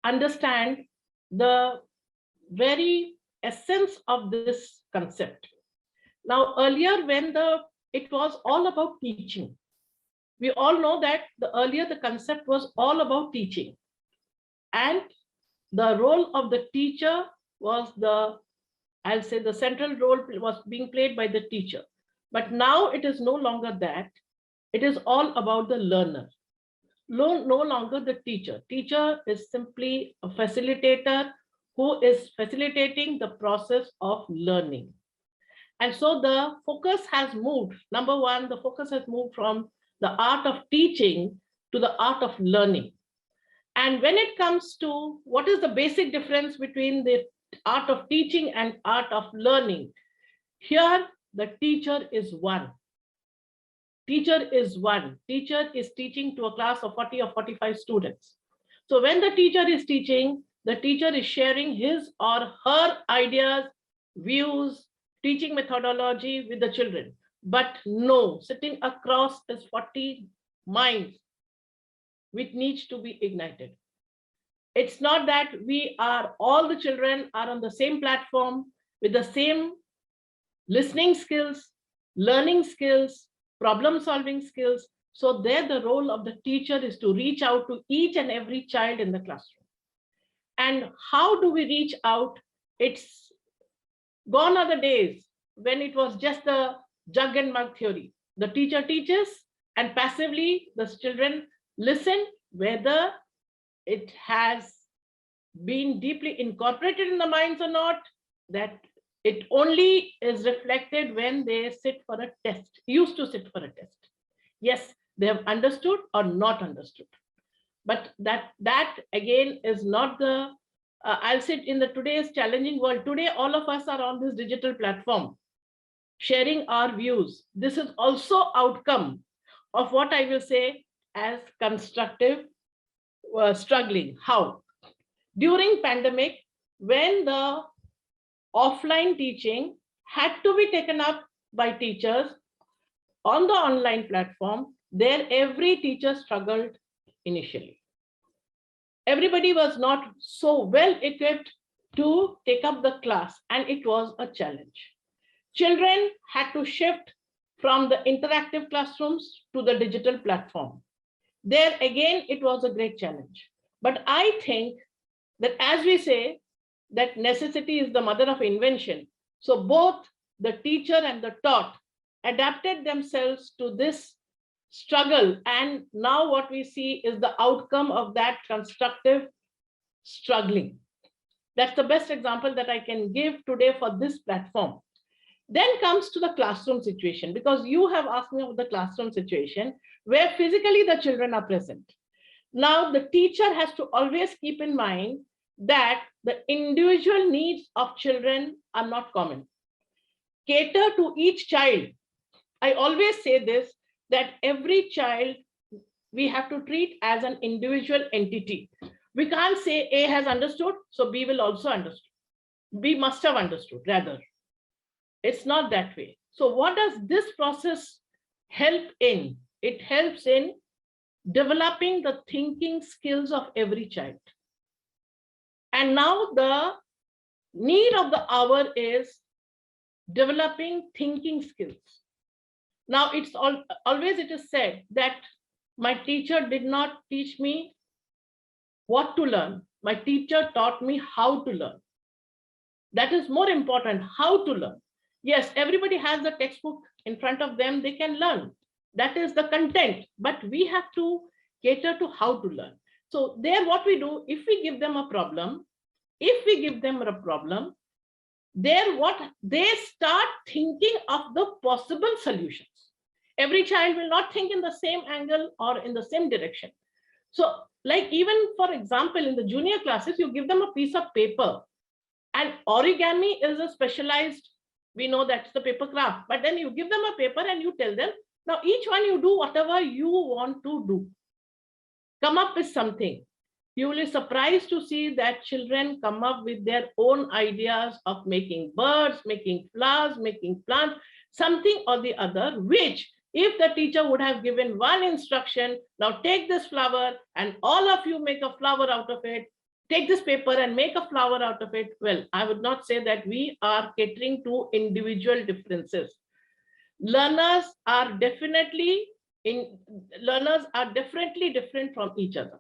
understand the very essence of this concept. Now, earlier when it was all about teaching, we all know that earlier the concept was all about teaching, and the role of the teacher was I'll say the central role was being played by the teacher. But now it is no longer that. It is all about the learner. No longer the teacher. Teacher is simply a facilitator who is facilitating the process of learning. And so the focus has moved. Number one, the focus has moved from the art of teaching to the art of learning. And when it comes to what is the basic difference between the art of teaching and art of learning, here the teacher is one. Teacher is one. Teacher is teaching to a class of 40 or 45 students. So when the teacher is teaching, the teacher is sharing his or her ideas, views, teaching methodology with the children. But no, sitting across is 40 minds which needs to be ignited. It's not that all the children are on the same platform with the same listening skills, learning skills, problem-solving skills. So there the role of the teacher is to reach out to each and every child in the classroom. And how do we reach out? It's Gone are the days when it was just the jug and mug theory. The teacher teaches and passively the children listen, whether it has been deeply incorporated in the minds or not, that it only is reflected when they sit for a test, used to sit for a test. Yes, they have understood or not understood. But that again is not the, I'll say in the today's challenging world, today all of us are on this digital platform, sharing our views. This is also outcome of what I will say as constructive struggling. How? During pandemic, when the offline teaching had to be taken up by teachers on the online platform, there every teacher struggled initially. Everybody was not so well equipped to take up the class, and it was a challenge. Children had to shift from the interactive classrooms to the digital platform. There again, it was a great challenge. But I think that, as we say, that necessity is the mother of invention. So both the teacher and the taught adapted themselves to this struggle. And now what we see is the outcome of that constructive struggling. That's the best example that I can give today for this platform. Then comes to the classroom situation, because you have asked me about the classroom situation where physically the children are present. Now the teacher has to always keep in mind that the individual needs of children are not common. Cater to each child. I always say this, that every child we have to treat as an individual entity. We can't say A has understood, so B will also understand. B must have understood, rather. It's not that way. So what does this process help in? It helps in developing the thinking skills of every child. And now the need of the hour is developing thinking skills. Now it's always it is said that my teacher did not teach me what to learn. My teacher taught me how to learn. That is more important, how to learn. Yes, everybody has the textbook in front of them, they can learn. That is the content, but we have to cater to how to learn. So there what we do, if we give them a problem, there what they start thinking of the possible solutions. Every child will not think in the same angle or in the same direction. So like even for example, in the junior classes, you give them a piece of paper, and origami is a specialized, we know that's the paper craft, but then you give them a paper and you tell them, now each one you do whatever you want to do. Come up with something. You will be surprised to see that children come up with their own ideas of making birds, making flowers, making plants, something or the other, which if the teacher would have given one instruction, now take this flower and all of you make a flower out of it, take this paper and make a flower out of it. Well, I would not say that we are catering to individual differences. Learners are differently different from each other.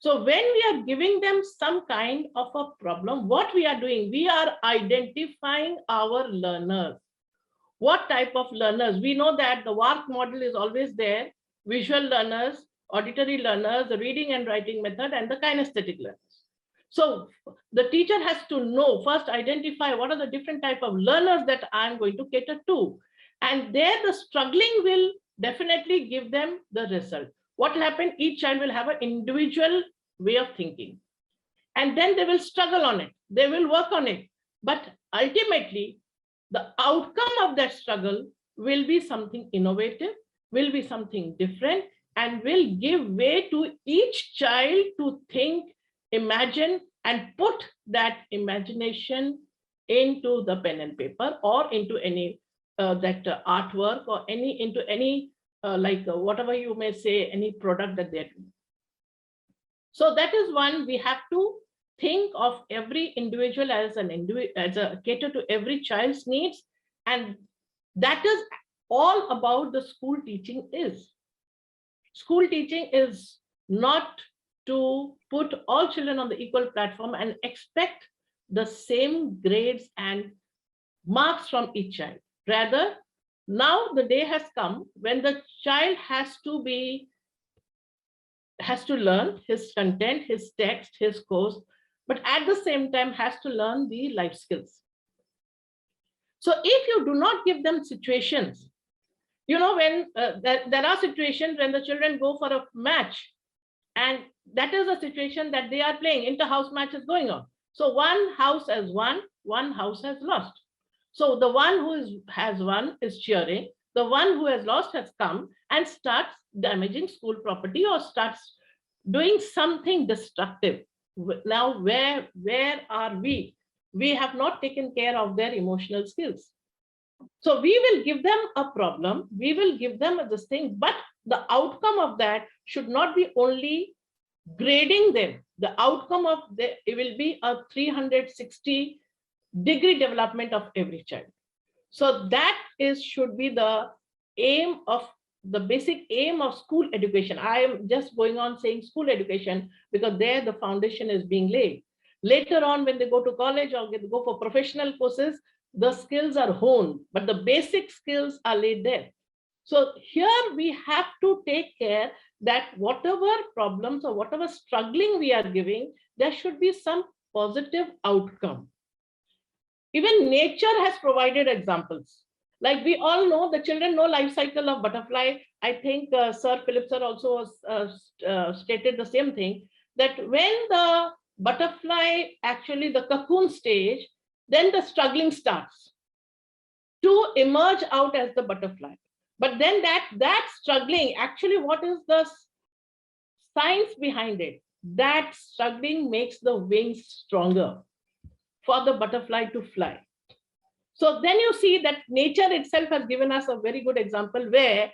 So when we are giving them some kind of a problem, what we are doing, we are identifying our learners. What type of learners? We know that the WARC model is always there: visual learners, auditory learners, the reading and writing method, and the kinesthetic learners. So the teacher has to know, first identify what are the different type of learners that I'm going to cater to. And there the struggling will definitely give them the result. What will happen? Each child will have an individual way of thinking. And then they will struggle on it. They will work on it. But ultimately, the outcome of that struggle will be something innovative, will be something different, and will give way to each child to think, imagine, and put that imagination into the pen and paper or into any artwork or into any whatever you may say, any product that they're doing. So that is one, we have to think of every individual as a cater to every child's needs. And that is all about the school teaching is. School teaching is not to put all children on the equal platform and expect the same grades and marks from each child. Rather, now the day has come when the child has to learn his content, his text, his course, but at the same time has to learn the life skills. So if you do not give them situations, when there are situations when the children go for a match, and that is a situation that they are playing, inter-house match is going on. So one house has won, one house has lost. So the one who has won is cheering. The one who has lost has come and starts damaging school property or starts doing something destructive. Now, where are we? We have not taken care of their emotional skills. So we will give them a problem, we will give them this thing, but the outcome of that should not be only grading them. The outcome of it will be a 360-degree development of every child. So that should be the basic aim of school education. I am just going on saying school education because there the foundation is being laid. Later on, when they go to college or they go for professional courses, the skills are honed, but the basic skills are laid there. So here we have to take care that whatever problems or whatever struggling we are giving, there should be some positive outcome. Even nature has provided examples. Like we all know, the children know life cycle of butterfly. I think Sir Philip sir also stated the same thing, that when the butterfly, actually the cocoon stage, then the struggling starts to emerge out as the butterfly. But then that struggling, actually what is the science behind it? That struggling makes the wings stronger for the butterfly to fly. So then you see that nature itself has given us a very good example where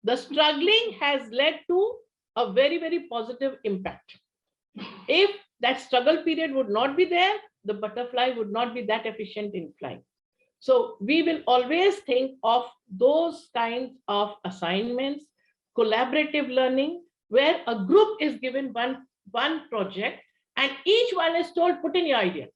the struggling has led to a very, very positive impact. If that struggle period would not be there, the butterfly would not be that efficient in flying. So we will always think of those kinds of assignments, collaborative learning, where a group is given one project and each one is told, put in your idea.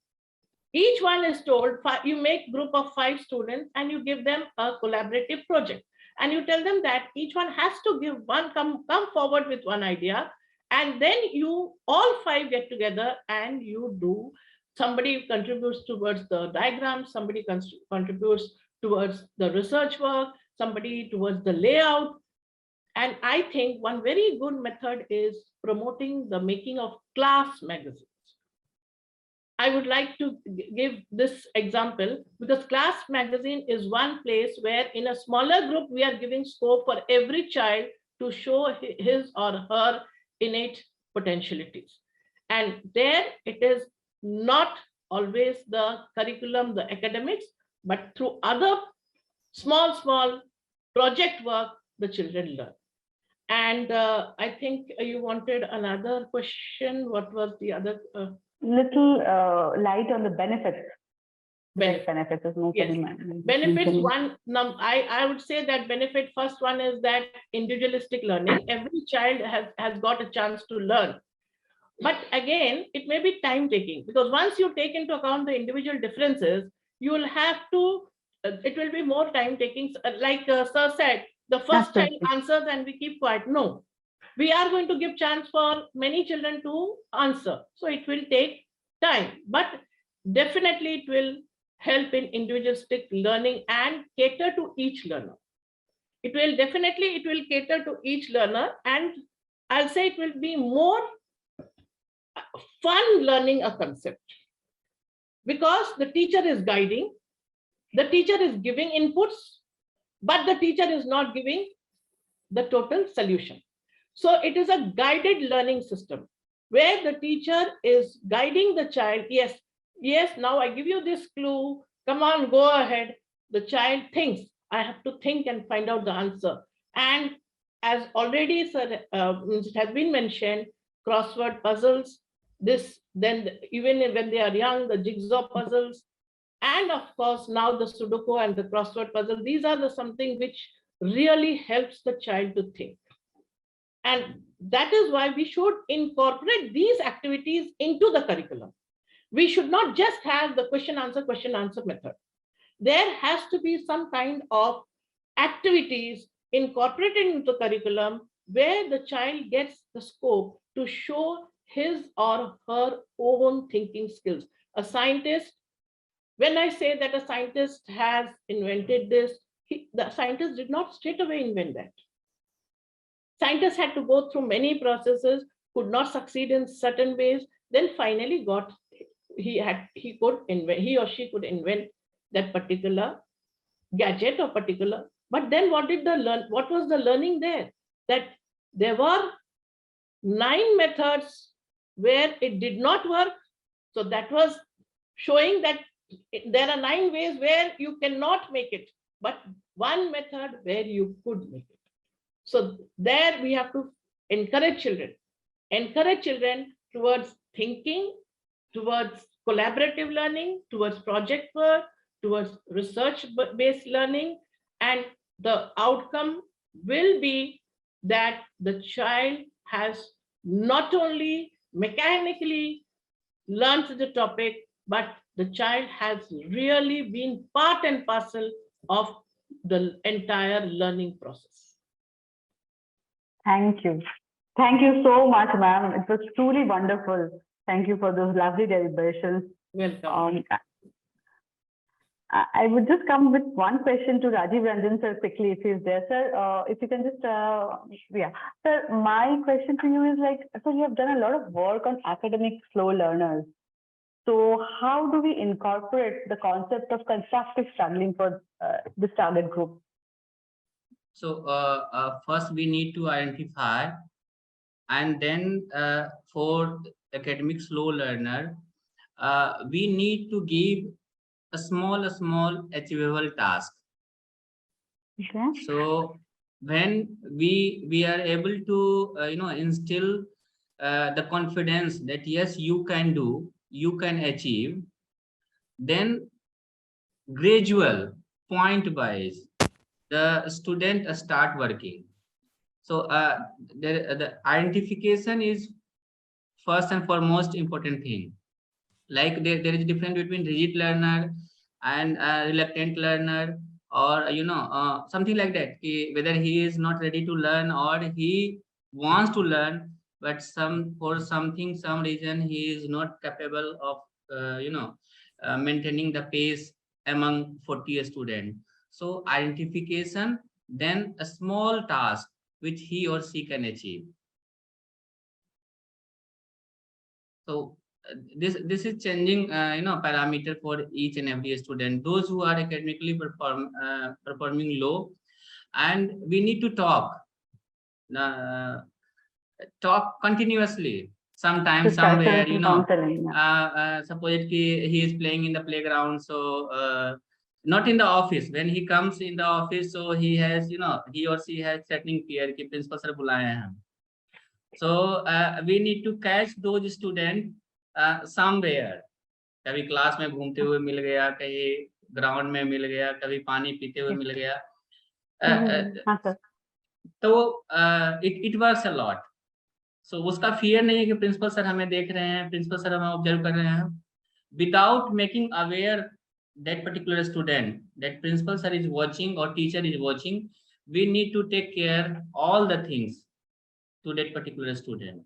Each one is told, you make group of 5 students and you give them a collaborative project. And you tell them that each one has to give come forward with one idea. And then you all 5 get together and you do. Somebody contributes towards the diagram, somebody contributes towards the research work, somebody towards the layout. And I think one very good method is promoting the making of class magazines. I would like to give this example because class magazine is one place where in a smaller group, we are giving scope for every child to show his or her innate potentialities. And there it is not always the curriculum, the academics, but through other small project work, the children learn. And I think you wanted another question. What was the other? Little light on the benefits. Benefits is most yes. Benefits one, I would say that benefit first one is that individualistic learning. Every child has got a chance to learn. But again, it may be time taking because once you take into account the individual differences, you will have to, it will be more time taking. Like Sir said, the first child answers and we keep quiet. No. We are going to give chance for many children to answer. So it will take time, but definitely it will help in individualistic learning and cater to each learner. It will cater to each learner, and I'll say it will be more fun learning a concept because the teacher is guiding, the teacher is giving inputs, but the teacher is not giving the total solution. So it is a guided learning system where the teacher is guiding the child. Yes, now I give you this clue. Come on, go ahead. The child thinks. I have to think and find out the answer. And as already it has been mentioned, crossword puzzles, then even when they are young, the jigsaw puzzles, and of course now the Sudoku and the crossword puzzle. These are something which really helps the child to think. And that is why we should incorporate these activities into the curriculum. We should not just have the question answer method. there has to be some kind of activities incorporated into the curriculum where the child gets the scope to show his or her own thinking skills. A scientist, when I say that a scientist has invented this, the scientist did not straight away invent that. Scientists had to go through many processes, could not succeed in certain ways, then finally he or she could invent that particular gadget or particular. But then what was the learning there? That there were 9 methods where it did not work. So that was showing that there are 9 ways where you cannot make it, but 1 method where you could make it. So there we have to encourage children towards thinking, towards collaborative learning, towards project work, towards research-based learning, and the outcome will be that the child has not only mechanically learned the topic, but the child has really been part and parcel of the entire learning process. Thank you. Thank you so much, ma'am. It was truly wonderful. Thank you for those lovely deliberations. Welcome. I would just come with one question to Rajeev Ranjan sir quickly, if he's there, sir. If you can just, yeah. Sir, my question to you is like, so you have done a lot of work on academic slow learners. So how do we incorporate the concept of constructive struggling for this target group? So first we need to identify, and then for academic slow learner, we need to give a small achievable task. Okay. So when we are able to instill the confidence that yes, you can do, you can achieve, then gradual, point wise, the student start working. So the identification is first and foremost important thing. Like there is a difference between rigid learner and reluctant learner, or something like that, whether he is not ready to learn or he wants to learn, but some reason he is not capable of maintaining the pace among 40 students. So identification, then a small task which he or she can achieve. So this is changing parameter for each and every student. Those who are academically performing low, and we need to talk continuously. Sometimes somewhere, suppose he is playing in the playground, so not in the office. When he comes in the office, so he has he or she has threatening fear कि principal sir बुलाए हैं हम. So we need to catch those students somewhere. कभी class में घूमते हुए मिल गया, कहीं ग्राउंड में मिल गया, कभी पानी पीते हुए मिल गया. तो it works a lot. So उसका fear नहीं है कि प्रिंसिपल सर हमें देख रहे हैं, प्रिंसिपल सर हमें ऑब्जर्व कर रहे हैं. Without making aware that particular student that principal sir is watching or teacher is watching, we need to take care all the things to that particular student.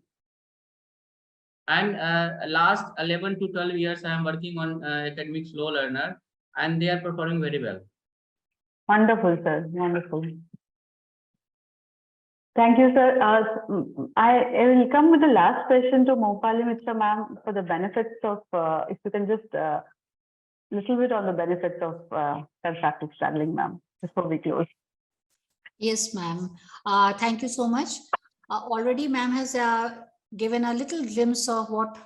And last 11 to 12 years, I am working on academic slow learner, and they are performing very well. Wonderful, sir. Wonderful. Thank you, sir. I will come with the last question to Moupali Mittra ma'am for the benefits of, if you can just little bit on the benefits of constructive struggling, ma'am, before we close. Yes, ma'am. Thank you so much. Already, ma'am has given a little glimpse of what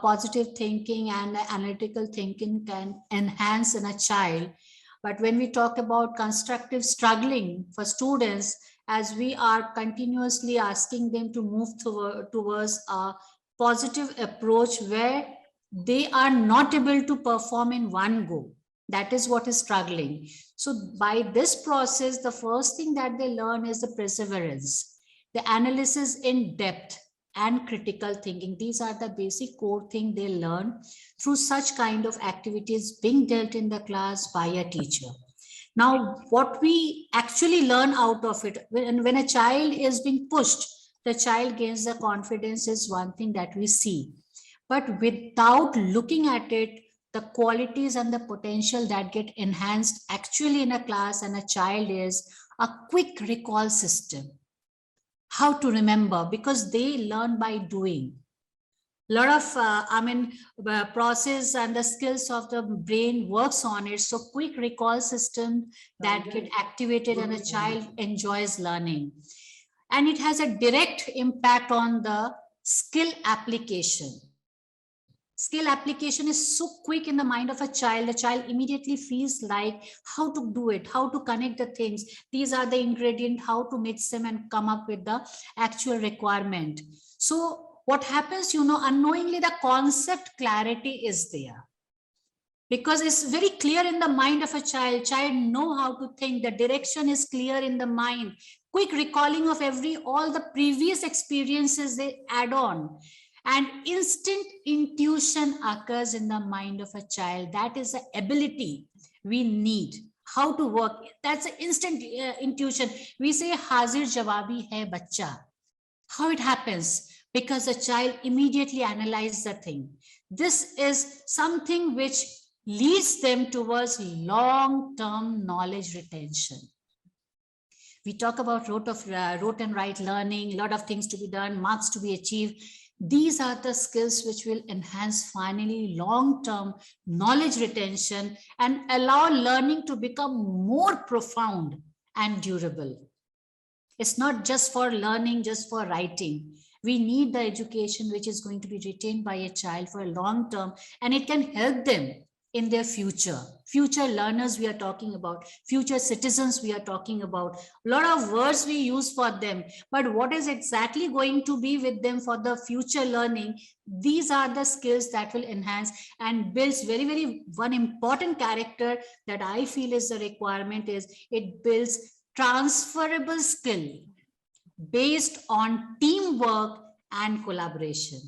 positive thinking and analytical thinking can enhance in a child. But when we talk about constructive struggling for students, as we are continuously asking them to move towards a positive approach where they are not able to perform in one go. That is what is struggling. So by this process, the first thing that they learn is the perseverance, the analysis in depth, and critical thinking. These are the basic core things they learn through such kind of activities being dealt in the class by a teacher. Now, what we actually learn out of it, when a child is being pushed, the child gains the confidence is one thing that we see. But without looking at it, the qualities and the potential that get enhanced actually in a class and a child is a quick recall system. How to remember, because they learn by doing. A lot of process and the skills of the brain works on it. So quick recall system that get activated and a child enjoys learning. And it has a direct impact on the skill application. Skill application is so quick in the mind of a child. The child immediately feels like how to do it, how to connect the things. These are the ingredients, how to mix them and come up with the actual requirement. So what happens, unknowingly the concept clarity is there. Because it's very clear in the mind of a child. Child know how to think. The direction is clear in the mind. Quick recalling of all the previous experiences they add on. And instant intuition occurs in the mind of a child. That is the ability we need. How to work. That's an instant intuition. We say hazir jawabi hai bacha. How it happens? Because the child immediately analyzes the thing. This is something which leads them towards long-term knowledge retention. We talk about rote and write learning, a lot of things to be done, marks to be achieved. These are the skills which will enhance finally long-term knowledge retention and allow learning to become more profound and durable. It's not just for learning, just for writing. We need the education which is going to be retained by a child for a long term, and it can help them in their future. Future learners we are talking about, future citizens we are talking about. A lot of words we use for them, but what is exactly going to be with them for the future learning? These are the skills that will enhance and builds very one important character that I feel is the requirement is it builds transferable skill based on teamwork and collaboration.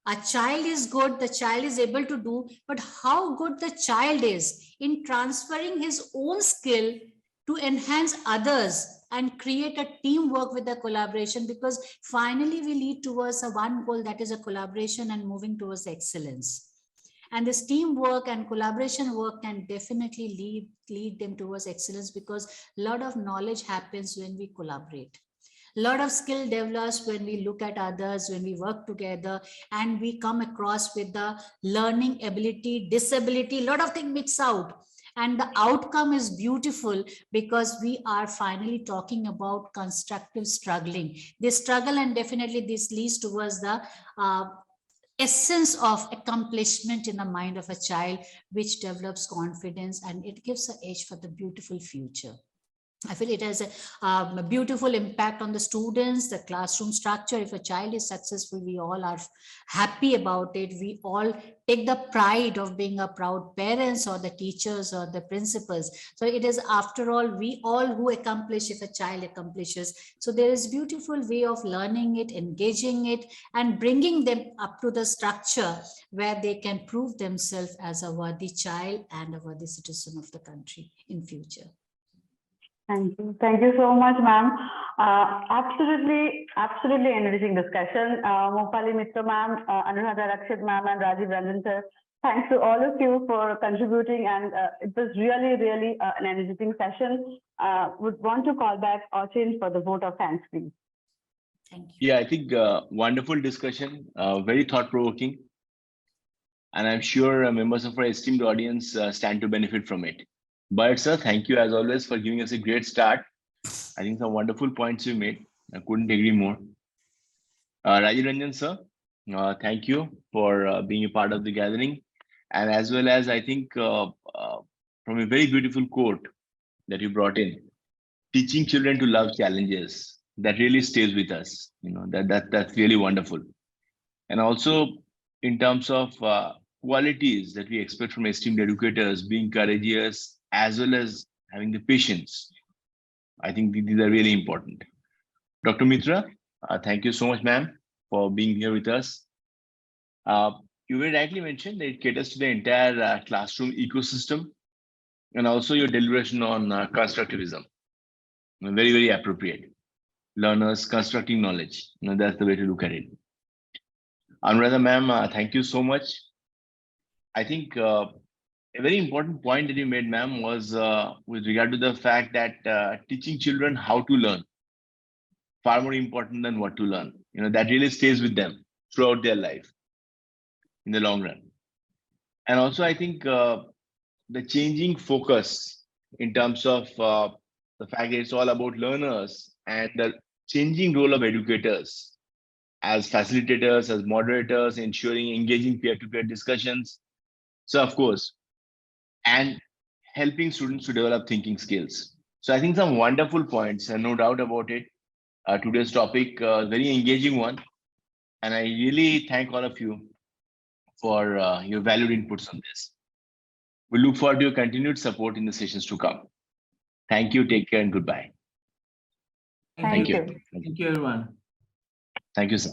A child is good, the child is able to do, but how good the child is in transferring his own skill to enhance others and create a teamwork with the collaboration, because finally we lead towards a one goal, that is a collaboration and moving towards excellence. And this teamwork and collaboration work can definitely lead them towards excellence, because a lot of knowledge happens when we collaborate. A lot of skill develops when we look at others, when we work together and we come across with the learning ability, disability, a lot of things mix out. And the outcome is beautiful because we are finally talking about constructive struggling. They struggle and definitely this leads towards the essence of accomplishment in the mind of a child, which develops confidence and it gives an edge for the beautiful future. I feel it has a beautiful impact on the students, the classroom structure. If a child is successful, we all are happy about it. We all take the pride of being a proud parents or the teachers or the principals. So it is, after all, we all who accomplish if a child accomplishes. So there is beautiful way of learning it, engaging it, and bringing them up to the structure where they can prove themselves as a worthy child and a worthy citizen of the country in future. Thank you so much, ma'am. Absolutely enriching discussion. Moupali, Mittra ma'am, Anuradha, Rakshit ma'am, and Rajeev, Ranjan sir. Thanks to all of you for contributing, and it was really an enriching session. Would want to call back Achin for the vote of thanks, please. Thank you. Yeah, I think wonderful discussion, very thought-provoking, and I'm sure members of our esteemed audience stand to benefit from it. But sir, thank you as always for giving us a great start. I think some wonderful points you made. I couldn't agree more. Rajeev, Ranjan sir, thank you for being a part of the gathering. And as well as I think from a very beautiful quote that you brought in, teaching children to love challenges, that really stays with us. You know, that's really wonderful. And also in terms of qualities that we expect from esteemed educators, being courageous, as well as having the patience. I think these are really important. Dr. Mittra, thank you so much, ma'am. for being here with us. You very rightly mentioned that it caters to the entire classroom ecosystem, and also your deliberation on constructivism. Very, very appropriate. Learners constructing knowledge. That's the way to look at it. Anuradha ma'am, thank you so much. I think a very important point that you made, ma'am, was with regard to the fact that teaching children how to learn, far more important than what to learn. That really stays with them throughout their life in the long run. And also, I think the changing focus in terms of the fact that it's all about learners and the changing role of educators as facilitators, as moderators, ensuring engaging peer-to-peer discussions. So, of course, and helping students to develop thinking skills. So I think some wonderful points, and no doubt about it. Today's topic, very engaging one. And I really thank all of you for your valued inputs on this. We look forward to your continued support in the sessions to come. Thank you, take care, and goodbye. Thank you. Thank you, everyone. Thank you, sir.